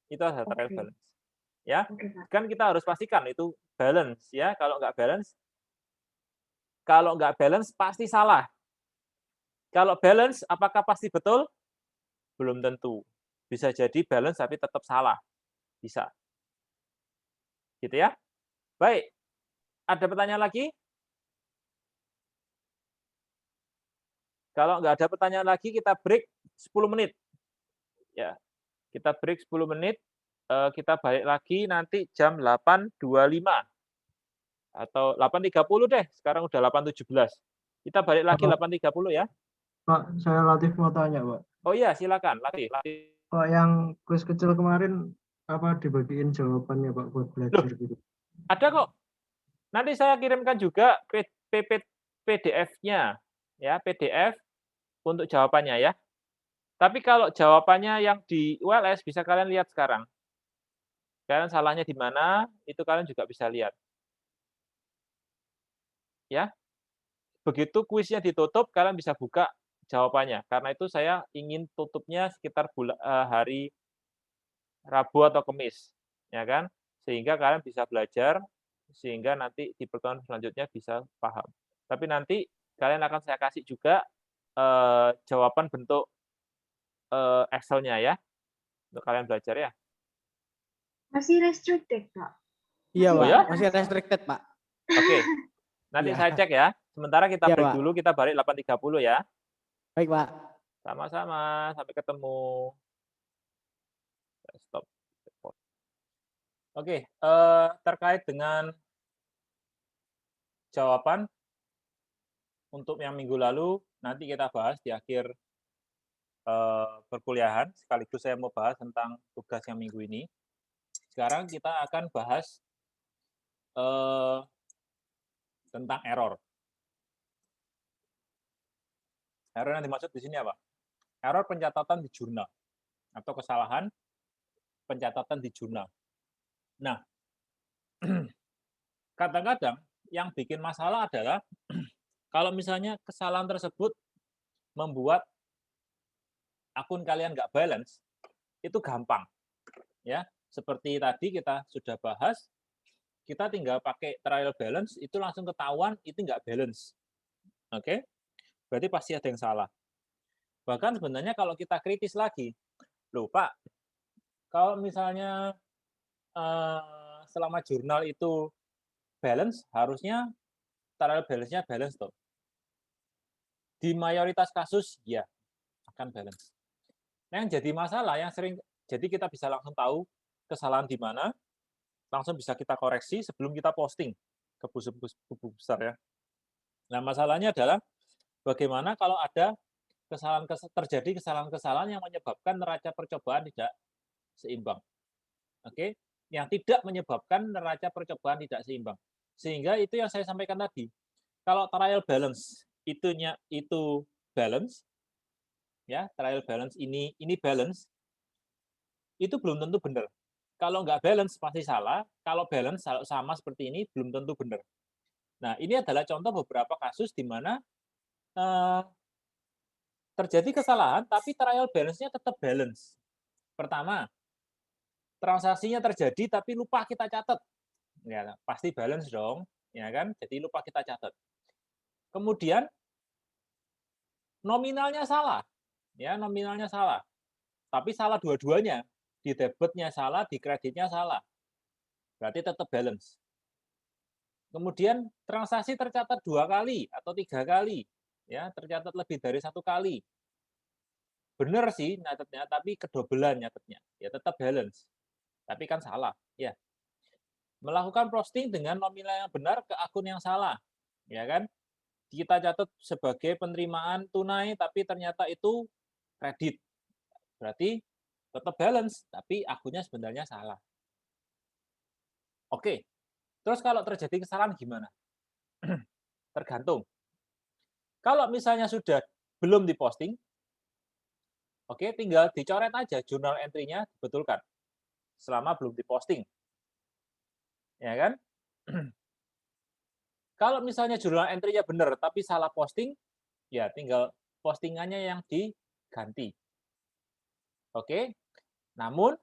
Itu adalah trial balance. Ya, kan kita harus pastikan itu balance ya. Kalau nggak balance pasti salah. Kalau balance, apakah pasti betul? Belum tentu. Bisa jadi balance tapi tetap salah. Bisa. Gitu ya. Baik. Ada pertanyaan lagi? Kalau nggak ada pertanyaan lagi, kita break 10 menit. Ya, kita break 10 menit. Kita balik lagi nanti jam 8.25. Atau 8.30 deh. Sekarang udah 8.17. Kita balik lagi 8.30 ya. Pak, saya Latif mau tanya, Pak. Oh iya, silakan. Latif. Pak, yang kuis kecil kemarin, apa dibagiin jawabannya, Pak, buat belajar gitu? Ada kok. Nanti saya kirimkan juga PDF-nya. Ya, PDF untuk jawabannya ya. Tapi kalau jawabannya yang di ULS bisa kalian lihat sekarang. Kalian salahnya di mana, itu kalian juga bisa lihat. Ya. Begitu kuisnya ditutup, kalian bisa buka jawabannya. Karena itu saya ingin tutupnya sekitar hari Rabu atau Kamis, ya kan? Sehingga kalian bisa belajar, sehingga nanti di pertemuan selanjutnya bisa paham. Tapi nanti kalian akan saya kasih juga jawaban bentuk Excel-nya ya, untuk kalian belajar ya. Masih restricted, Pak. Iya, Oh Pak. ya? Masih restricted, Pak. Oke. Nanti Iya. saya cek ya. Sementara kita Iya, break Pak. dulu, kita balik 8.30 ya. Baik, Pak. Sama-sama, sampai ketemu. Stop. Oke, terkait dengan jawaban untuk yang minggu lalu, nanti kita bahas di akhir perkuliahan. Sekaligus saya mau bahas tentang tugas yang minggu ini. Sekarang kita akan bahas tentang error. Error yang dimaksud di sini apa? Error pencatatan di jurnal atau kesalahan pencatatan di jurnal. Nah, kadang-kadang yang bikin masalah adalah kalau misalnya kesalahan tersebut membuat akun kalian nggak balance, itu gampang. Ya, seperti tadi kita sudah bahas, kita tinggal pakai trial balance, itu langsung ketahuan itu nggak balance. Oke? Berarti pasti ada yang salah. Bahkan sebenarnya kalau kita kritis lagi, loh Pak, kalau misalnya selama jurnal itu balance, harusnya trial balance-nya balance toh. Di mayoritas kasus, ya, akan balance. Nah, yang jadi masalah, yang sering, jadi kita bisa langsung tahu kesalahan di mana, langsung bisa kita koreksi sebelum kita posting ke buku besar ya. Nah, masalahnya adalah bagaimana kalau ada terjadi kesalahan-kesalahan yang menyebabkan neraca percobaan tidak seimbang. Oke, yang tidak menyebabkan neraca percobaan tidak seimbang. Sehingga itu yang saya sampaikan tadi. Kalau trial balance itu balance, ya trial balance ini balance, itu belum tentu benar. Kalau nggak balance pasti salah. Kalau balance sama seperti ini belum tentu benar. Nah, ini adalah contoh beberapa kasus di mana terjadi kesalahan, tapi trial balance-nya tetap balance. Pertama, transaksinya terjadi tapi lupa kita catat. Ya, pasti balance dong, ya kan? Jadi lupa kita catat. Kemudian nominalnya salah. Ya, nominalnya salah. Tapi salah dua-duanya. Di debitnya salah, di kreditnya salah. Berarti tetap balance. Kemudian transaksi tercatat 2 kali atau 3 kali. Ya, tercatat lebih dari 1 kali. Benar sih nyatetnya, tapi kedobelan nyatetnya. Ya, tetap balance. Tapi kan salah. Ya. Melakukan posting dengan nominal yang benar ke akun yang salah. Ya kan? Kita catat sebagai penerimaan tunai, tapi ternyata itu kredit. Berarti tetap balance, tapi akunnya sebenarnya salah. Oke, terus kalau terjadi kesalahan gimana? Tergantung. Kalau misalnya sudah belum diposting, oke, tinggal dicoret aja jurnal entry-nya, dibetulkan. Selama belum diposting. Ya kan? Kalau misalnya jurnal entry-nya benar, tapi salah posting, ya tinggal postingannya yang diganti. Oke, namun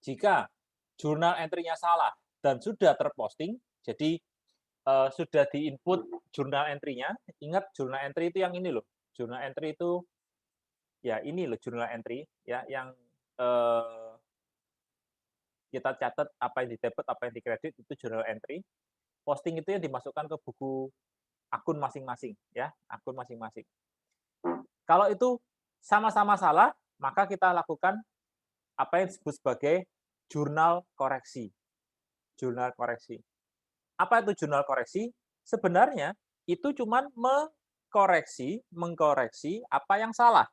jika jurnal entry-nya salah dan sudah terposting, jadi sudah di-input jurnal entry-nya, ingat jurnal entry itu yang ini loh. Jurnal entry itu, ya ini loh jurnal entry, ya yang kita catat apa yang di-debit, apa yang di-kredit, itu jurnal entry. Posting itu yang dimasukkan ke buku akun masing-masing, ya, akun masing-masing. Kalau itu sama-sama salah, maka kita lakukan apa yang disebut sebagai jurnal koreksi. Jurnal koreksi. Apa itu jurnal koreksi? Sebenarnya itu cuma mengkoreksi apa yang salah.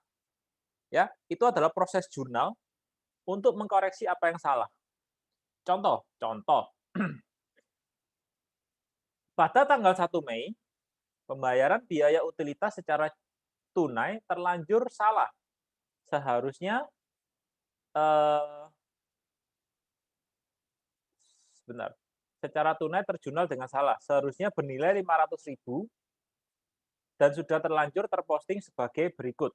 Ya, itu adalah proses jurnal untuk mengkoreksi apa yang salah. Contoh. Pada tanggal 1 Mei, pembayaran biaya utilitas secara tunai terlanjur salah. Seharusnya sebentar. secara tunai terjurnal dengan salah. Seharusnya bernilai 500.000 dan sudah terlanjur terposting sebagai berikut.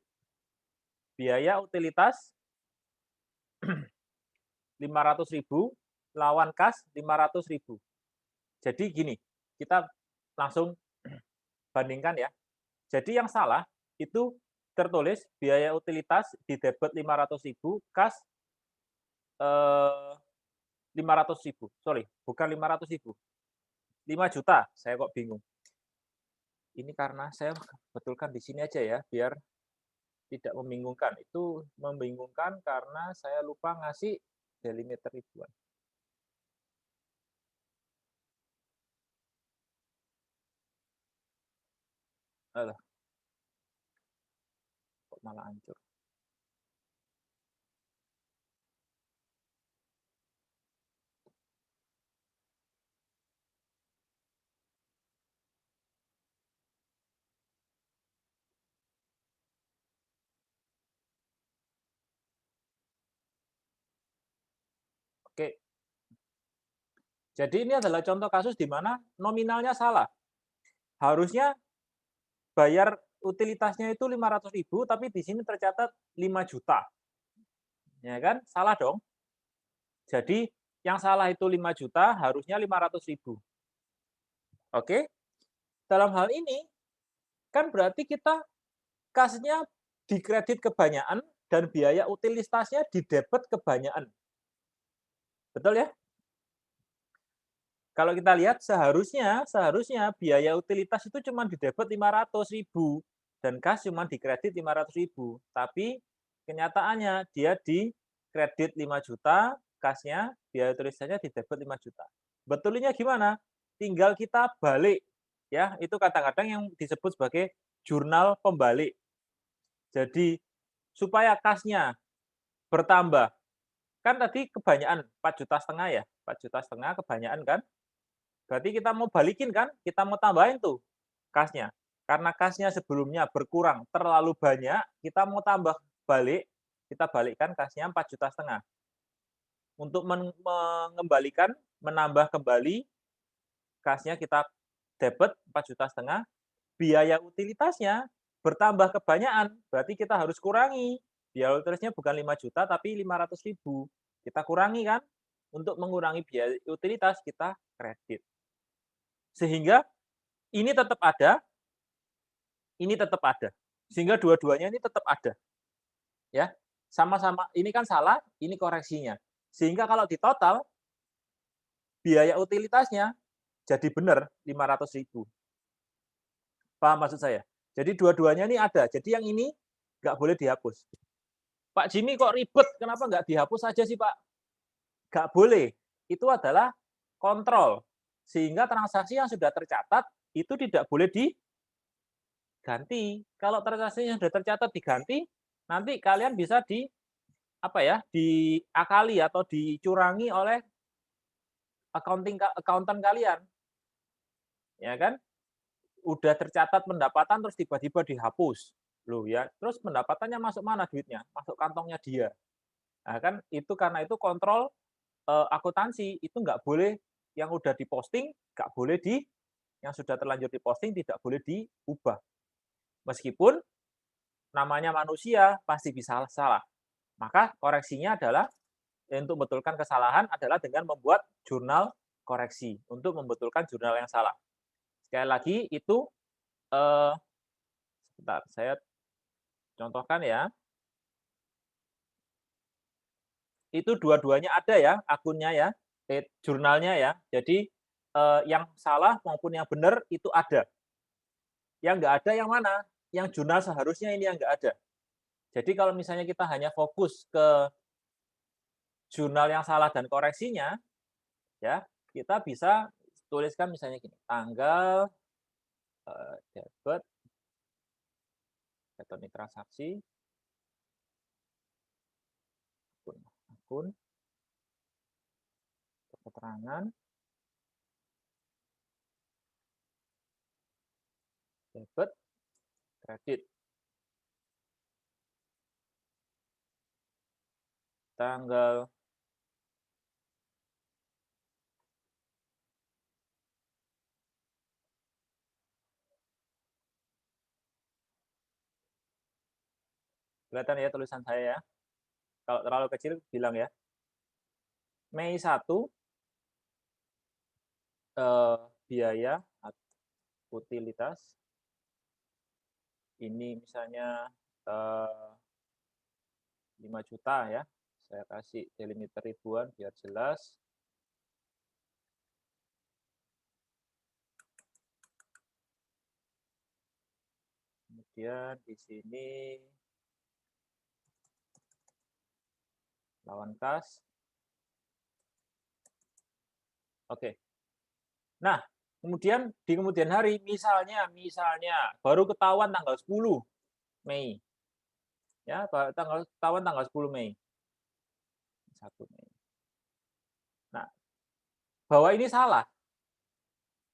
Biaya utilitas 500.000 lawan kas 500.000. Jadi gini, kita langsung bandingkan ya. Jadi yang salah itu tertulis biaya utilitas di debit 500.000, kas 500.000. Sorry, bukan 500.000. 5 juta, saya kok bingung. Ini karena saya betulkan di sini aja ya, biar tidak membingungkan. Itu membingungkan karena saya lupa ngasih delimiter ribuan. Alah. Kok malah hancur. Oke. Jadi ini adalah contoh kasus di mana nominalnya salah. Harusnya bayar utilitasnya itu 500.000, tapi di sini tercatat 5 juta. Ya kan? Salah dong. Jadi yang salah itu 5 juta, harusnya 500.000. Oke? Dalam hal ini, kan berarti kita kasnya dikredit kebanyakan dan biaya utilitasnya didebet kebanyakan. Betul ya? Kalau kita lihat seharusnya biaya utilitas itu cuma didebet 500.000 dan kas cuma dikredit 500.000. Tapi kenyataannya dia dikredit 5 juta, kasnya biaya utilitasnya didebet 5 juta. Betulnya gimana? Tinggal kita balik ya, itu kadang-kadang yang disebut sebagai jurnal pembalik. Jadi supaya kasnya bertambah, kan tadi kebanyakan 4,5 juta ya, 4,5 juta kebanyakan kan? Berarti kita mau balikin kan? Kita mau tambahin tuh kasnya. Karena kasnya sebelumnya berkurang terlalu banyak, kita mau tambah balik, kita balikkan kasnya 4,5 juta. Untuk mengembalikan, menambah kembali, kasnya kita debit 4,5 juta, biaya utilitasnya bertambah kebanyakan, berarti kita harus kurangi. Biaya utilitasnya bukan 5 juta, tapi 500.000. Kita kurangi kan? Untuk mengurangi biaya utilitas, kita kredit. Sehingga ini tetap ada, ini tetap ada. Sehingga dua-duanya ini tetap ada. Ya, sama-sama ini kan salah, ini koreksinya. Sehingga kalau di total biaya utilitasnya jadi benar 500.000. Paham maksud saya? Jadi dua-duanya ini ada. Jadi yang ini nggak boleh dihapus. Pak Jimmy kok ribet, kenapa nggak dihapus saja sih Pak? Nggak boleh. Itu adalah kontrol. Sehingga transaksi yang sudah tercatat itu tidak boleh diganti. Kalau transaksi yang sudah tercatat diganti, nanti kalian bisa diakali atau dicurangi oleh accountant kalian. Ya kan? Udah tercatat pendapatan terus tiba-tiba dihapus. Loh ya, terus pendapatannya masuk mana duitnya? Masuk kantongnya dia. Nah, kan itu karena itu kontrol akuntansi itu nggak boleh yang udah diposting, nggak boleh yang sudah terlanjur diposting tidak boleh diubah. Meskipun namanya manusia pasti bisa salah. Maka koreksinya adalah untuk membetulkan kesalahan adalah dengan membuat jurnal koreksi untuk membetulkan jurnal yang salah. Sekali lagi itu sebentar saya contohkan ya. Itu dua-duanya ada ya akunnya ya, jurnalnya ya. Jadi yang salah maupun yang benar itu ada. Yang nggak ada yang mana? Yang jurnal seharusnya ini yang nggak ada. Jadi kalau misalnya kita hanya fokus ke jurnal yang salah dan koreksinya, ya kita bisa tuliskan misalnya gini, tanggal debit, elektronik transaksi, akun, keterangan, debit, kredit. Tanggal Kelihatan ya tulisan saya ya. Kalau terlalu kecil bilang ya. Mei 1 biaya utilitas ini misalnya 5 juta ya. Saya kasih delimiter ribuan biar jelas. Kemudian di sini lawan kas. Oke. Nah, kemudian di kemudian hari misalnya baru ketahuan tanggal 10 Mei. Ya, ketahuan tanggal 10 Mei. 1 Mei. Nah, bahwa ini salah.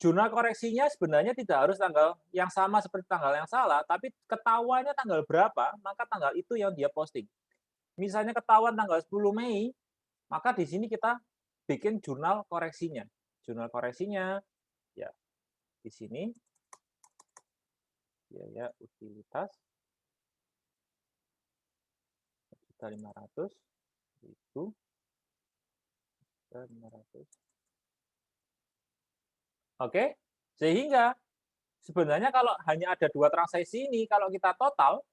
Jurnal koreksinya sebenarnya tidak harus tanggal yang sama seperti tanggal yang salah, tapi ketahuannya tanggal berapa, maka tanggal itu yang dia posting. Misalnya ketahuan tanggal 10 Mei, maka di sini kita bikin jurnal koreksinya. Jurnal koreksinya, ya, di sini, biaya utilitas, 1.500, itu, 1.500. Oke, sehingga sebenarnya kalau hanya ada 2 transaksi ini, kalau kita total,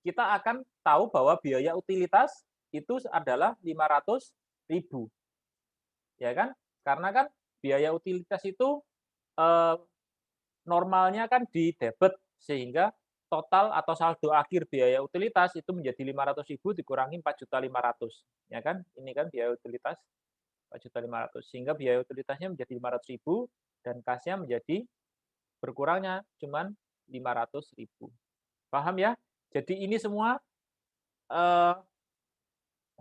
kita akan tahu bahwa biaya utilitas itu adalah 500.000. Ya kan? Karena kan biaya utilitas itu normalnya kan di debit, sehingga total atau saldo akhir biaya utilitas itu menjadi 500.000 dikurangi 4.500.000. Ya kan? Ini kan biaya utilitas 4.500.000, sehingga biaya utilitasnya menjadi 500.000 dan kasnya menjadi berkurangnya cuman 500.000. Paham ya? Jadi ini semua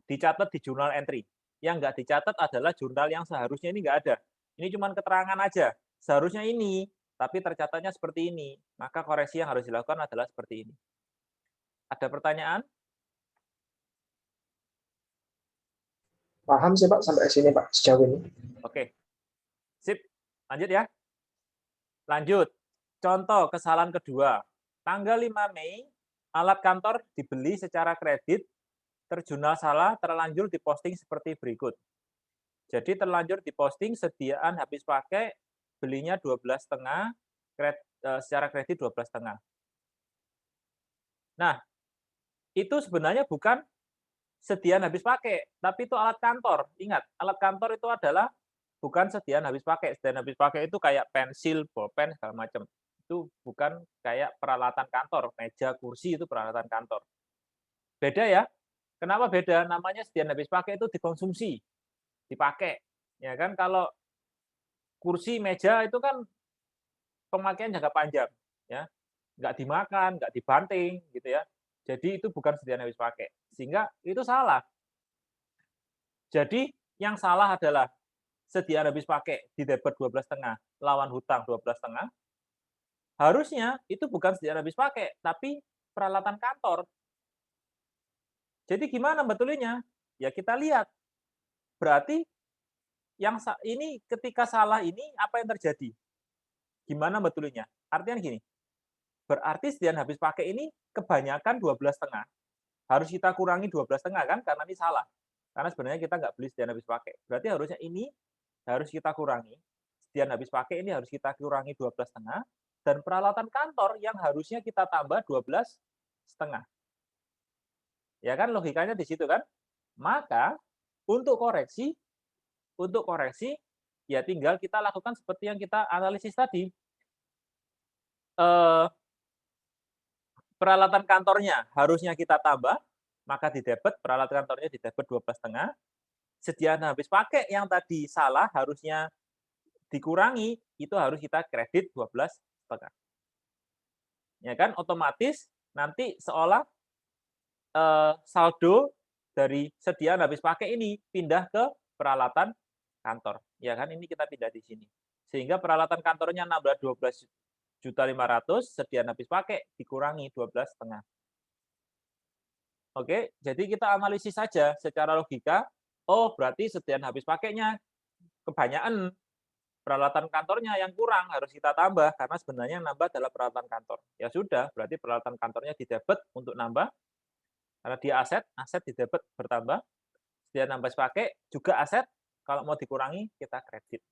dicatat di jurnal entry. Yang nggak dicatat adalah jurnal yang seharusnya ini nggak ada. Ini cuman keterangan aja. Seharusnya ini, tapi tercatatnya seperti ini. Maka koreksi yang harus dilakukan adalah seperti ini. Ada pertanyaan? Paham sih Pak sampai sini Pak sejauh ini. Oke. Sip. Lanjut ya. Lanjut. Contoh kesalahan kedua. Tanggal 5 Mei, alat kantor dibeli secara kredit, terjurnal salah, terlanjur diposting seperti berikut. Jadi terlanjur diposting sediaan habis pakai, belinya 12,5, secara kredit 12,5. Nah, itu sebenarnya bukan sediaan habis pakai, tapi itu alat kantor. Ingat, alat kantor itu adalah bukan sediaan habis pakai. Sediaan habis pakai itu kayak pensil, bolpen, segala macam. Itu bukan kayak peralatan kantor, meja, kursi itu peralatan kantor. Beda ya. Kenapa beda? Namanya sediaan habis pakai itu dikonsumsi, dipakai. Ya kan, kalau kursi, meja itu kan pemakaian jangka panjang, ya. Nggak dimakan, nggak dibanting, gitu ya. Jadi itu bukan sediaan habis pakai. Sehingga itu salah. Jadi yang salah adalah sediaan habis pakai di debit 12,5 lawan hutang 12,5. Harusnya itu bukan sediaan habis pakai, tapi peralatan kantor. Jadi gimana betulinya? Ya kita lihat. Berarti yang ini ketika salah ini apa yang terjadi? Gimana betulinya? Artinya gini. Berarti sediaan habis pakai ini kebanyakan 12,5. Harus kita kurangi 12,5 kan, karena ini salah. Karena sebenarnya kita nggak beli sediaan habis pakai. Berarti harusnya ini harus kita kurangi. Sediaan habis pakai ini harus kita kurangi 12,5. Dan peralatan kantor yang harusnya kita tambah 12,5. Ya kan, logikanya di situ kan. Maka untuk koreksi ya tinggal kita lakukan seperti yang kita analisis tadi. Peralatan kantornya harusnya kita tambah, maka di debit peralatan kantornya di debit 12,5. Sediaan habis pakai yang tadi salah harusnya dikurangi, itu harus kita kredit 12,5. Ya kan, otomatis nanti seolah saldo dari sediaan habis pakai ini pindah ke peralatan kantor. Ya kan, ini kita pindah di sini. Sehingga peralatan kantornya nambah 12.500.000, sediaan habis pakai dikurangi 12,5. Oke, jadi kita analisis saja secara logika. Oh, berarti sediaan habis pakainya kebanyakan. peralatan kantornya yang kurang harus kita tambah karena sebenarnya yang nambah adalah peralatan kantor. Ya sudah, berarti peralatan kantornya didebet untuk nambah karena dia aset, aset didebet bertambah. Dia nambah pakai juga aset, kalau mau dikurangi kita kredit.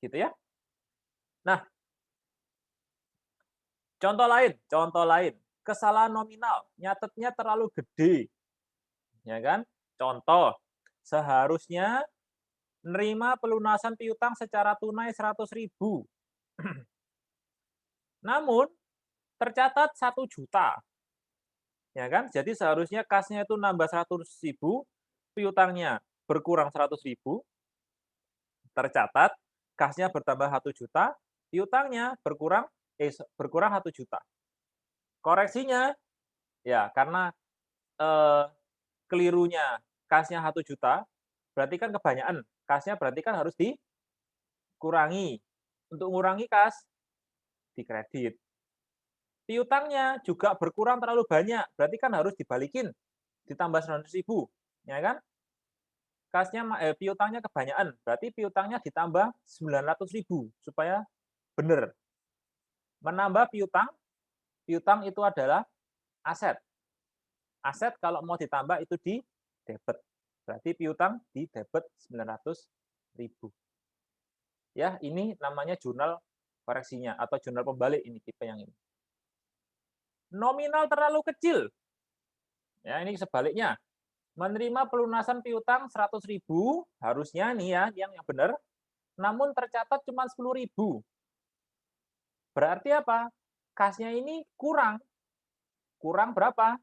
Gitu ya. Nah, contoh lain, kesalahan nominal, nyatetnya terlalu gede. Ya kan? Contoh, seharusnya nerima pelunasan piutang secara tunai 100.000. Namun tercatat 1 juta. Ya kan? Jadi seharusnya kasnya itu nambah 100.000, piutangnya berkurang 100.000. Tercatat kasnya bertambah 1 juta, piutangnya berkurang 1 juta. Koreksinya ya karena kelirunya kasnya 1 juta, berarti kan kebanyakan. Kasnya berarti kan harus dikurangi. Untuk mengurangi kas, dikredit. Piutangnya juga berkurang terlalu banyak, berarti kan harus dibalikin, ditambah 100.000, ya kan? Kasnya piutangnya kebanyakan, berarti piutangnya ditambah 900.000 supaya benar. Menambah piutang itu adalah aset. Aset kalau mau ditambah itu di debit. Berarti piutang di debit 900.000. Ya, ini namanya jurnal koreksinya atau jurnal pembalik ini tipe yang ini. Nominal terlalu kecil. Ya, ini sebaliknya. Menerima pelunasan piutang 100.000 harusnya nih ya yang benar. Namun tercatat cuma 10.000. Berarti apa? Kasnya ini kurang. Kurang berapa?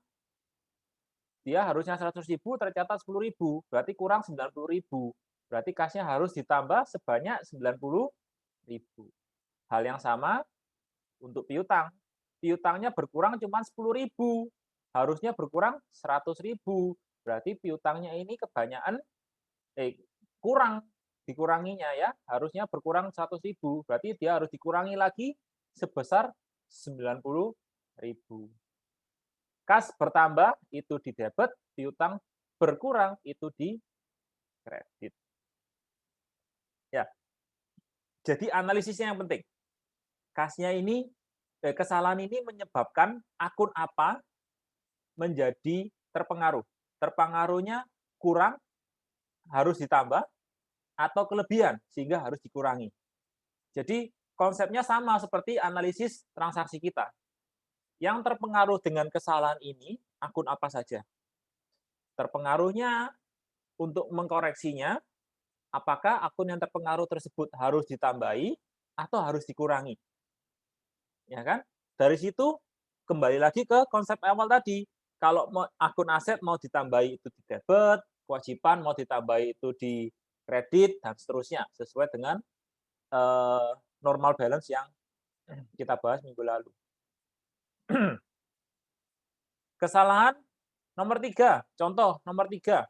Dia harusnya 100.000 tercatat 10.000, berarti kurang 90.000. Berarti kasnya harus ditambah sebanyak 90.000. Hal yang sama untuk piutang. Piutangnya berkurang cuma 10.000, harusnya berkurang 100.000. Berarti piutangnya ini kebanyakan kurang dikuranginya ya, harusnya berkurang 100.000. Berarti dia harus dikurangi lagi sebesar 90.000. Kas bertambah itu di debit, piutang berkurang itu di kredit. Ya. Jadi analisisnya yang penting. Kasnya ini kesalahan ini menyebabkan akun apa menjadi terpengaruh. Terpengaruhnya kurang harus ditambah atau kelebihan sehingga harus dikurangi. Jadi konsepnya sama seperti analisis transaksi kita. Yang terpengaruh dengan kesalahan ini, akun apa saja? Terpengaruhnya untuk mengkoreksinya, apakah akun yang terpengaruh tersebut harus ditambahi atau harus dikurangi? Ya kan? Dari situ kembali lagi ke konsep awal tadi. Kalau akun aset mau ditambahi itu di debit, kewajiban mau ditambahi itu di kredit, dan seterusnya, sesuai dengan normal balance yang kita bahas minggu lalu. Kesalahan nomor 3, contoh nomor 3,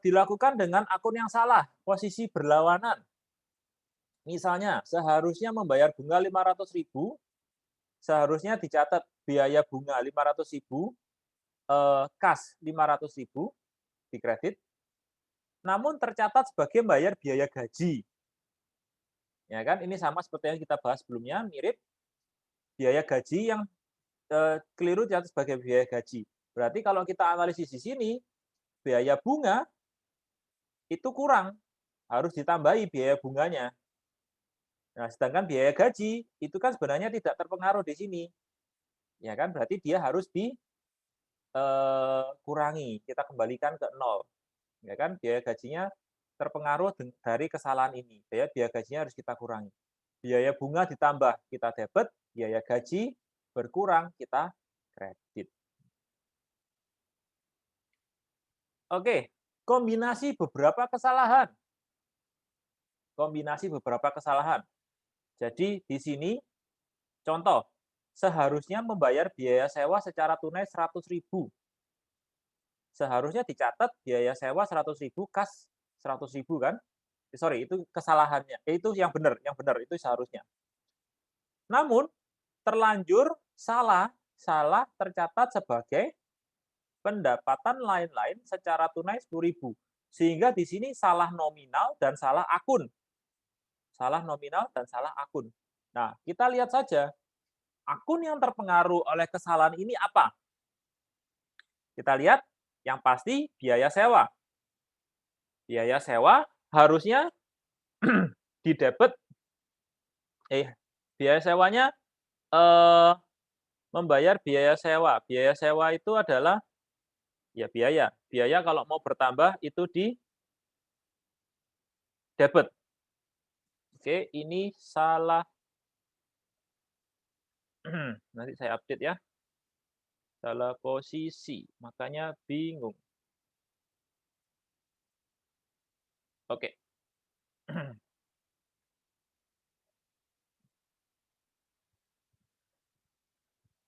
dilakukan dengan akun yang salah, posisi berlawanan. Misalnya, seharusnya membayar bunga 500.000, seharusnya dicatat biaya bunga 500.000, kas 500.000 di kredit, namun tercatat sebagai membayar biaya gaji. Ya kan, ini sama seperti yang kita bahas sebelumnya, mirip. Biaya gaji yang keliru dicatat sebagai biaya gaji. Berarti kalau kita analisis di sini, biaya bunga itu kurang, harus ditambahi biaya bunganya. Nah, sedangkan biaya gaji itu kan sebenarnya tidak terpengaruh di sini. Ya kan, berarti dia harus dikurangi, kita kembalikan ke 0. Ya kan, biaya gajinya terpengaruh dari kesalahan ini. Biaya gajinya harus kita kurangi. Biaya bunga ditambah, kita debit, biaya gaji berkurang, kita kredit. Oke, kombinasi beberapa kesalahan. Kombinasi beberapa kesalahan. Jadi di sini contoh, seharusnya membayar biaya sewa secara tunai 100.000. Seharusnya dicatat biaya sewa 100.000, kas 100.000 kan? Sorry, itu kesalahannya. Itu yang benar itu seharusnya. Namun terlanjur salah tercatat sebagai pendapatan lain-lain secara tunai 10.000. Sehingga di sini salah nominal dan salah akun. Salah nominal dan salah akun. Nah, kita lihat saja akun yang terpengaruh oleh kesalahan ini apa? Kita lihat yang pasti biaya sewa. Biaya sewa harusnya di debit biaya sewanya membayar biaya sewa. Biaya sewa itu adalah ya biaya. Biaya kalau mau bertambah itu di debit. Oke, ini salah. Nanti saya update ya. Salah posisi, makanya bingung. Oke.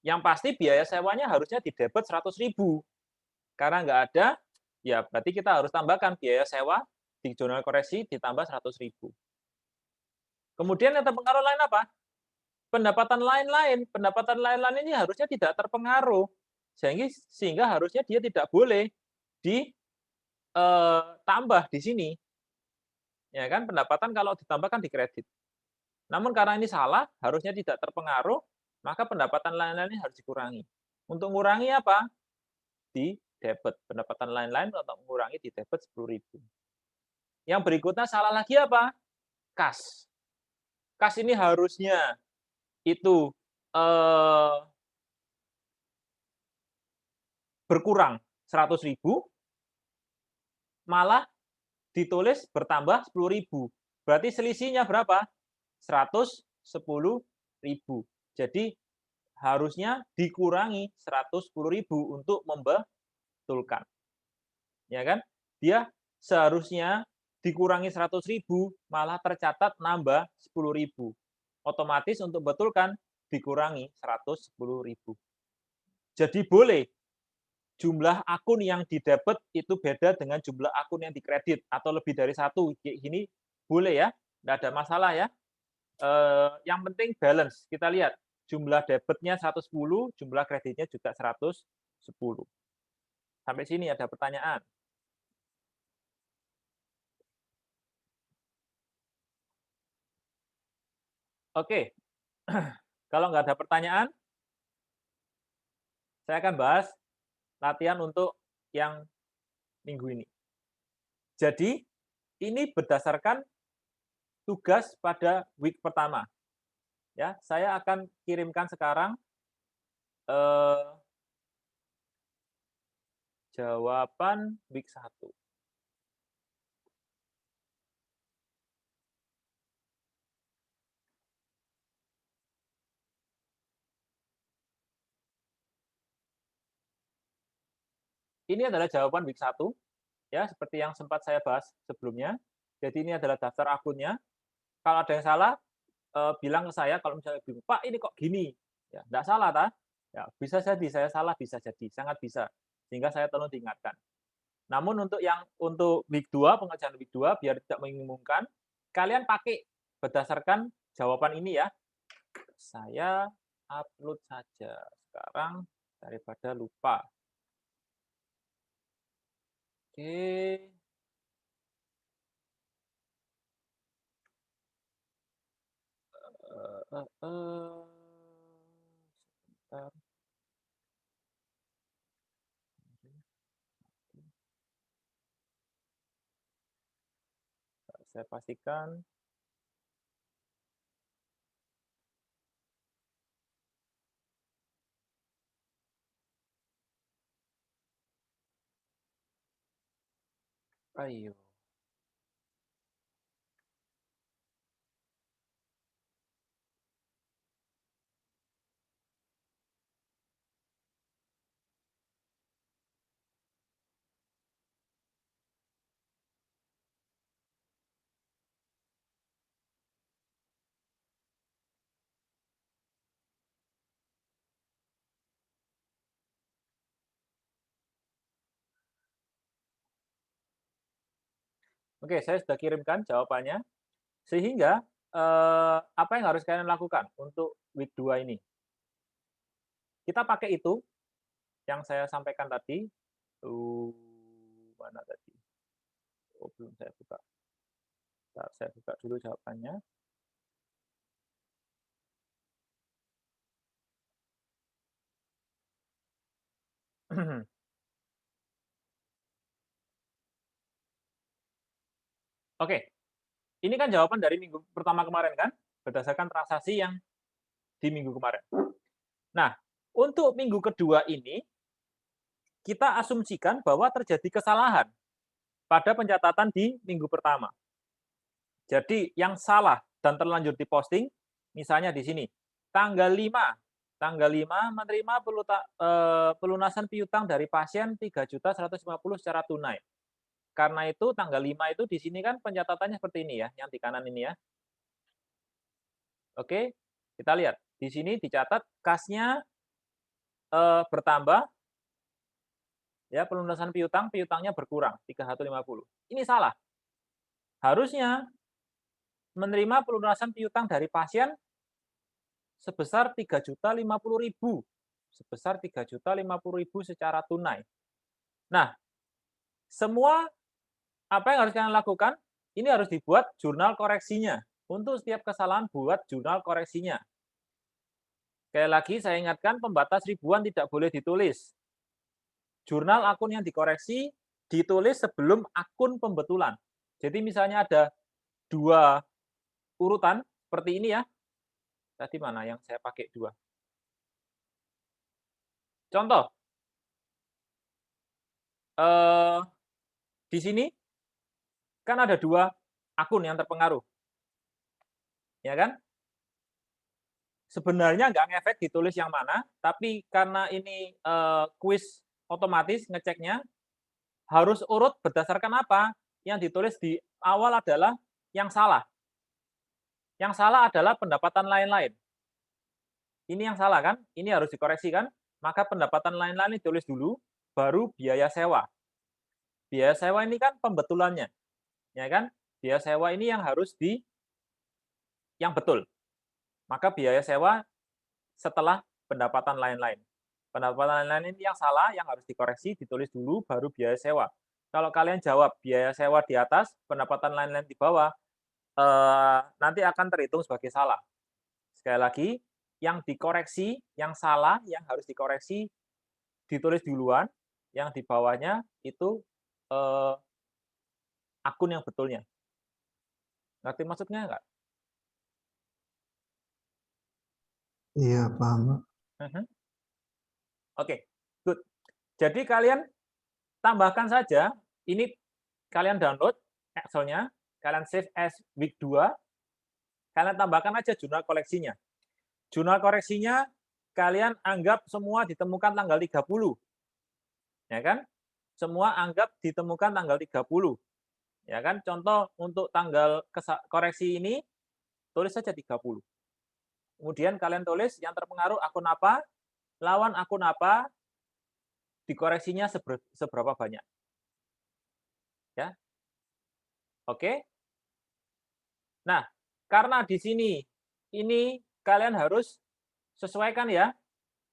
Yang pasti biaya sewanya harusnya di debit 100.000. Karena nggak ada, ya berarti kita harus tambahkan biaya sewa di jurnal koreksi ditambah 100.000. Kemudian yang terpengaruh lain apa? Pendapatan lain-lain. Pendapatan lain-lain ini harusnya tidak terpengaruh. Sehingga harusnya dia tidak boleh ditambah di sini. Ya kan, pendapatan kalau ditambahkan di kredit. Namun karena ini salah, harusnya tidak terpengaruh, maka pendapatan lain-lain ini harus dikurangi. Untuk mengurangi apa? Di debit. Pendapatan lain-lain untuk mengurangi di debit 10.000. Yang berikutnya salah lagi apa? Kas. Kas ini harusnya itu berkurang 100.000, malah ditulis bertambah 10.000. Berarti selisihnya berapa? 110.000. Jadi harusnya dikurangi 110.000 untuk membetulkan. Ya kan? Dia seharusnya dikurangi 100.000, malah tercatat nambah 10.000. Otomatis untuk betulkan dikurangi 110.000. Jadi boleh jumlah akun yang di debit itu beda dengan jumlah akun yang di kredit atau lebih dari satu. Gini boleh ya, nggak ada masalah ya. Yang penting balance. Kita lihat jumlah debitnya 110, jumlah kreditnya juga 110. Sampai sini ada pertanyaan? Oke, kalau nggak ada pertanyaan, saya akan bahas latihan untuk yang minggu ini. Jadi, ini berdasarkan tugas pada week pertama. Ya, saya akan kirimkan sekarang jawaban week 1. Ini adalah jawaban week 1, ya, seperti yang sempat saya bahas sebelumnya. Jadi ini adalah daftar akunnya. Kalau ada yang salah, bilang ke saya, kalau misalnya bingung, Pak ini kok gini? Ya, enggak salah, ta? Ya, bisa jadi saya salah, bisa jadi, sangat bisa. Sehingga saya tolong diingatkan. Namun untuk week 2, pengerjaan week 2, biar tidak membingungkan, kalian pakai berdasarkan jawaban ini ya. Saya upload saja sekarang daripada lupa. Oke. Sebentar. Saya pastikan. Ayo. Oke, saya sudah kirimkan jawabannya. Sehingga apa yang harus kalian lakukan untuk week 2 ini? Kita pakai itu yang saya sampaikan tadi. Mana tadi? Sebelum saya buka. Saya buka dulu jawabannya. Oke, ini kan jawaban dari minggu pertama kemarin kan, berdasarkan transaksi yang di minggu kemarin. Nah, untuk minggu kedua ini, kita asumsikan bahwa terjadi kesalahan pada pencatatan di minggu pertama. Jadi yang salah dan terlanjur diposting, misalnya di sini, tanggal 5 menerima pelunasan piutang dari pasien 3.150 secara tunai. Karena itu tanggal 5 itu di sini kan pencatatannya seperti ini ya, yang di kanan ini ya. Oke, kita lihat. Di sini dicatat kasnya bertambah, ya pelunasan piutangnya berkurang 3.150. Ini salah. Harusnya menerima pelunasan piutang dari pasien sebesar 3.050.000, sebesar 3.050.000 secara tunai. Nah, semua apa yang harus kalian lakukan? Ini harus dibuat jurnal koreksinya. Untuk setiap kesalahan buat jurnal koreksinya. Sekali lagi saya ingatkan, pembatas ribuan tidak boleh ditulis. Jurnal akun yang dikoreksi ditulis sebelum akun pembetulan. Jadi misalnya ada 2 urutan seperti ini ya. Tadi mana yang saya pakai 2? Contoh. Di sini kan ada 2 akun yang terpengaruh. Ya kan? Sebenarnya nggak ngefek ditulis yang mana, tapi karena ini kuis otomatis ngeceknya, harus urut berdasarkan apa? Yang ditulis di awal adalah yang salah. Yang salah adalah pendapatan lain-lain. Ini yang salah kan? Ini harus dikoreksi kan? Maka pendapatan lain-lain ditulis dulu, baru biaya sewa. Biaya sewa ini kan pembetulannya. Ya kan? Biaya sewa ini yang harus yang betul. Maka biaya sewa setelah pendapatan lain-lain. Pendapatan lain-lain ini yang salah, yang harus dikoreksi, ditulis dulu, baru biaya sewa. Kalau kalian jawab biaya sewa di atas, pendapatan lain-lain di bawah, nanti akan terhitung sebagai salah. Sekali lagi, yang dikoreksi, yang salah, yang harus dikoreksi, ditulis duluan, yang di bawahnya itu akun yang betulnya. Ngerti maksudnya nggak? Iya, paham. Oke, good. Jadi kalian tambahkan saja, ini kalian download Excel-nya, kalian save as week 2, kalian tambahkan aja jurnal koleksinya. Jurnal koreksinya kalian anggap semua ditemukan tanggal 30. Ya kan? Semua anggap ditemukan tanggal 30. Ya kan? Contoh untuk tanggal koreksi ini tulis saja 30. Kemudian kalian tulis yang terpengaruh akun apa, lawan akun apa, dikoreksinya seberapa banyak. Ya. Oke. Nah, karena di sini ini kalian harus sesuaikan ya.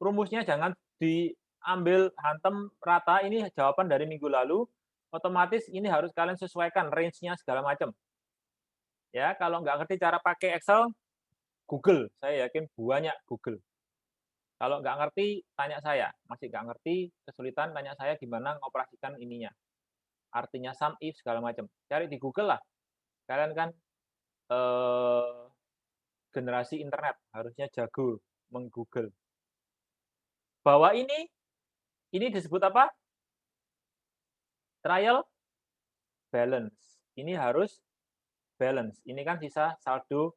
Rumusnya jangan diambil hantem rata, ini jawaban dari minggu lalu, otomatis ini harus kalian sesuaikan range-nya segala macam. Ya, kalau nggak ngerti cara pakai Excel, Google, saya yakin banyak Google. Kalau nggak ngerti, tanya saya. Masih nggak ngerti, kesulitan, tanya saya gimana ngoperasikan ininya. Artinya sum, if, segala macam. Cari di Google lah. Kalian kan generasi internet, harusnya jago meng-Google. Bahwa ini disebut apa? Trial balance. Ini harus balance. Ini kan sisa saldo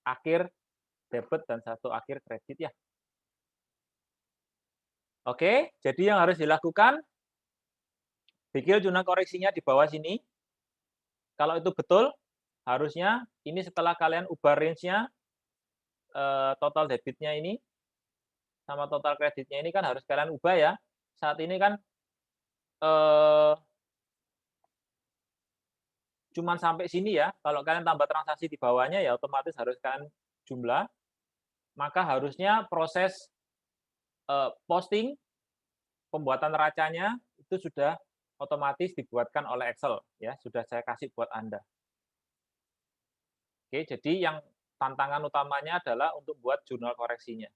akhir debit dan saldo akhir kredit ya. Oke, jadi yang harus dilakukan, bikin jurnal koreksinya di bawah sini. Kalau itu betul, harusnya ini setelah kalian ubah range-nya, total debitnya ini, sama total kreditnya ini kan harus kalian ubah ya. Saat ini kan cuman sampai sini ya. Kalau kalian tambah transaksi di bawahnya ya otomatis harus kalian jumlah. Maka harusnya proses posting, pembuatan racanya itu sudah otomatis dibuatkan oleh Excel ya, sudah saya kasih buat Anda. Oke, jadi yang tantangan utamanya adalah untuk buat jurnal koreksinya.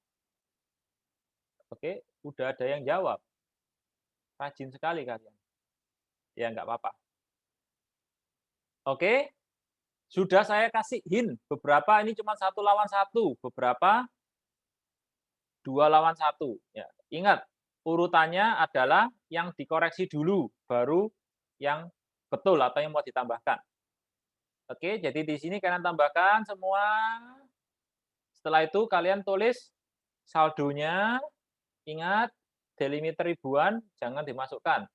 Oke, udah ada yang jawab. Rajin sekali kalian. Ya, nggak apa-apa. Oke, sudah saya kasih hint. Beberapa ini cuma 1 lawan 1, beberapa 2 lawan 1. Ya, ingat, urutannya adalah yang dikoreksi dulu, baru yang betul atau yang mau ditambahkan. Oke, jadi di sini kalian tambahkan semua. Setelah itu kalian tulis saldonya. Ingat, delimiter ribuan jangan dimasukkan.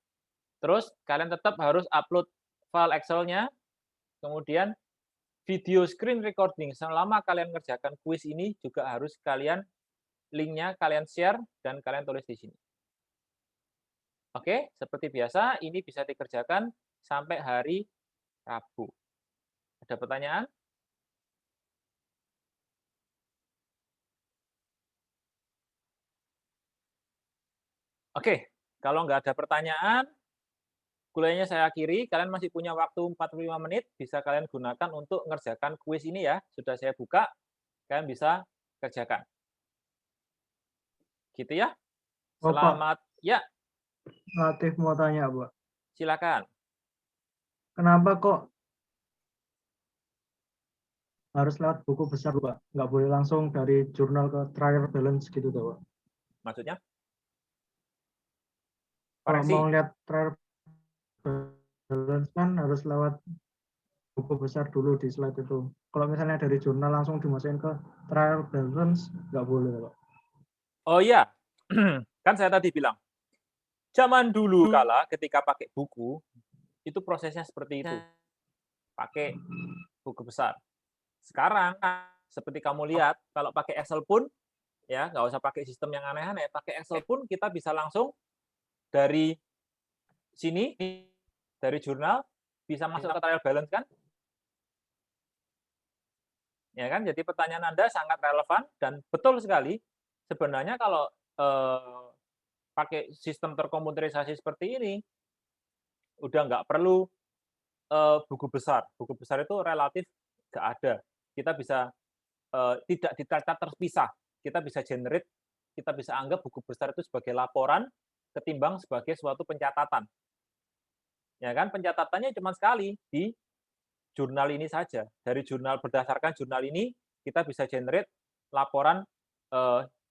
Terus kalian tetap harus upload file Excel-nya. Kemudian video screen recording selama kalian ngerjakan kuis ini juga harus kalian linknya kalian share dan kalian tulis di sini. Oke, seperti biasa ini bisa dikerjakan sampai hari Rabu. Ada pertanyaan? Oke, kalau nggak ada pertanyaan, kuliahnya saya akhiri. Kalian masih punya waktu 45 menit, bisa kalian gunakan untuk mengerjakan kuis ini ya. Sudah saya buka, kalian bisa kerjakan. Gitu ya. Selamat. Ya. Latif mau tanya, Pak. Silakan. Kenapa kok harus lewat buku besar, Pak? Nggak boleh langsung dari jurnal ke trial balance gitu, Pak? Maksudnya? Kalau mau lihat trial balance kan harus lewat buku besar dulu di slide itu. Kalau misalnya dari jurnal langsung dimasukin ke trial balance, nggak boleh, Pak. Oh iya, kan saya tadi bilang, zaman dulu kala ketika pakai buku, itu prosesnya seperti itu. Pakai buku besar. Sekarang, seperti kamu lihat, kalau pakai Excel pun, ya nggak usah pakai sistem yang aneh-aneh, pakai Excel pun kita bisa langsung dari sini, dari jurnal, bisa masuk ke trial balance kan? Ya kan, jadi pertanyaan Anda sangat relevan dan betul sekali. Sebenarnya kalau pakai sistem terkomputerisasi seperti ini, udah nggak perlu buku besar. Buku besar itu relatif nggak ada. Kita bisa tidak dicatat terpisah. Kita bisa generate, kita bisa anggap buku besar itu sebagai laporan ketimbang sebagai suatu pencatatan. Ya kan, pencatatannya cuma sekali di jurnal ini saja. Dari jurnal, berdasarkan jurnal ini, kita bisa generate laporan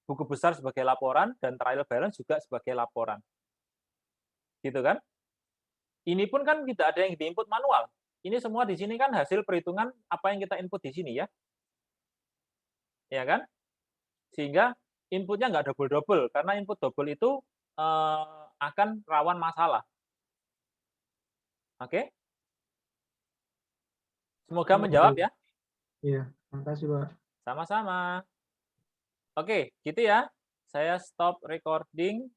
buku besar sebagai laporan dan trial balance juga sebagai laporan. Gitu kan? Ini pun kan tidak ada yang diinput manual. Ini semua di sini kan hasil perhitungan apa yang kita input di sini ya. Ya kan? Sehingga inputnya nggak double-double, karena input double itu akan rawan masalah. Oke? Semoga menjawab ya. Iya, makasih Pak. Sama-sama. Oke, gitu ya. Saya stop recording.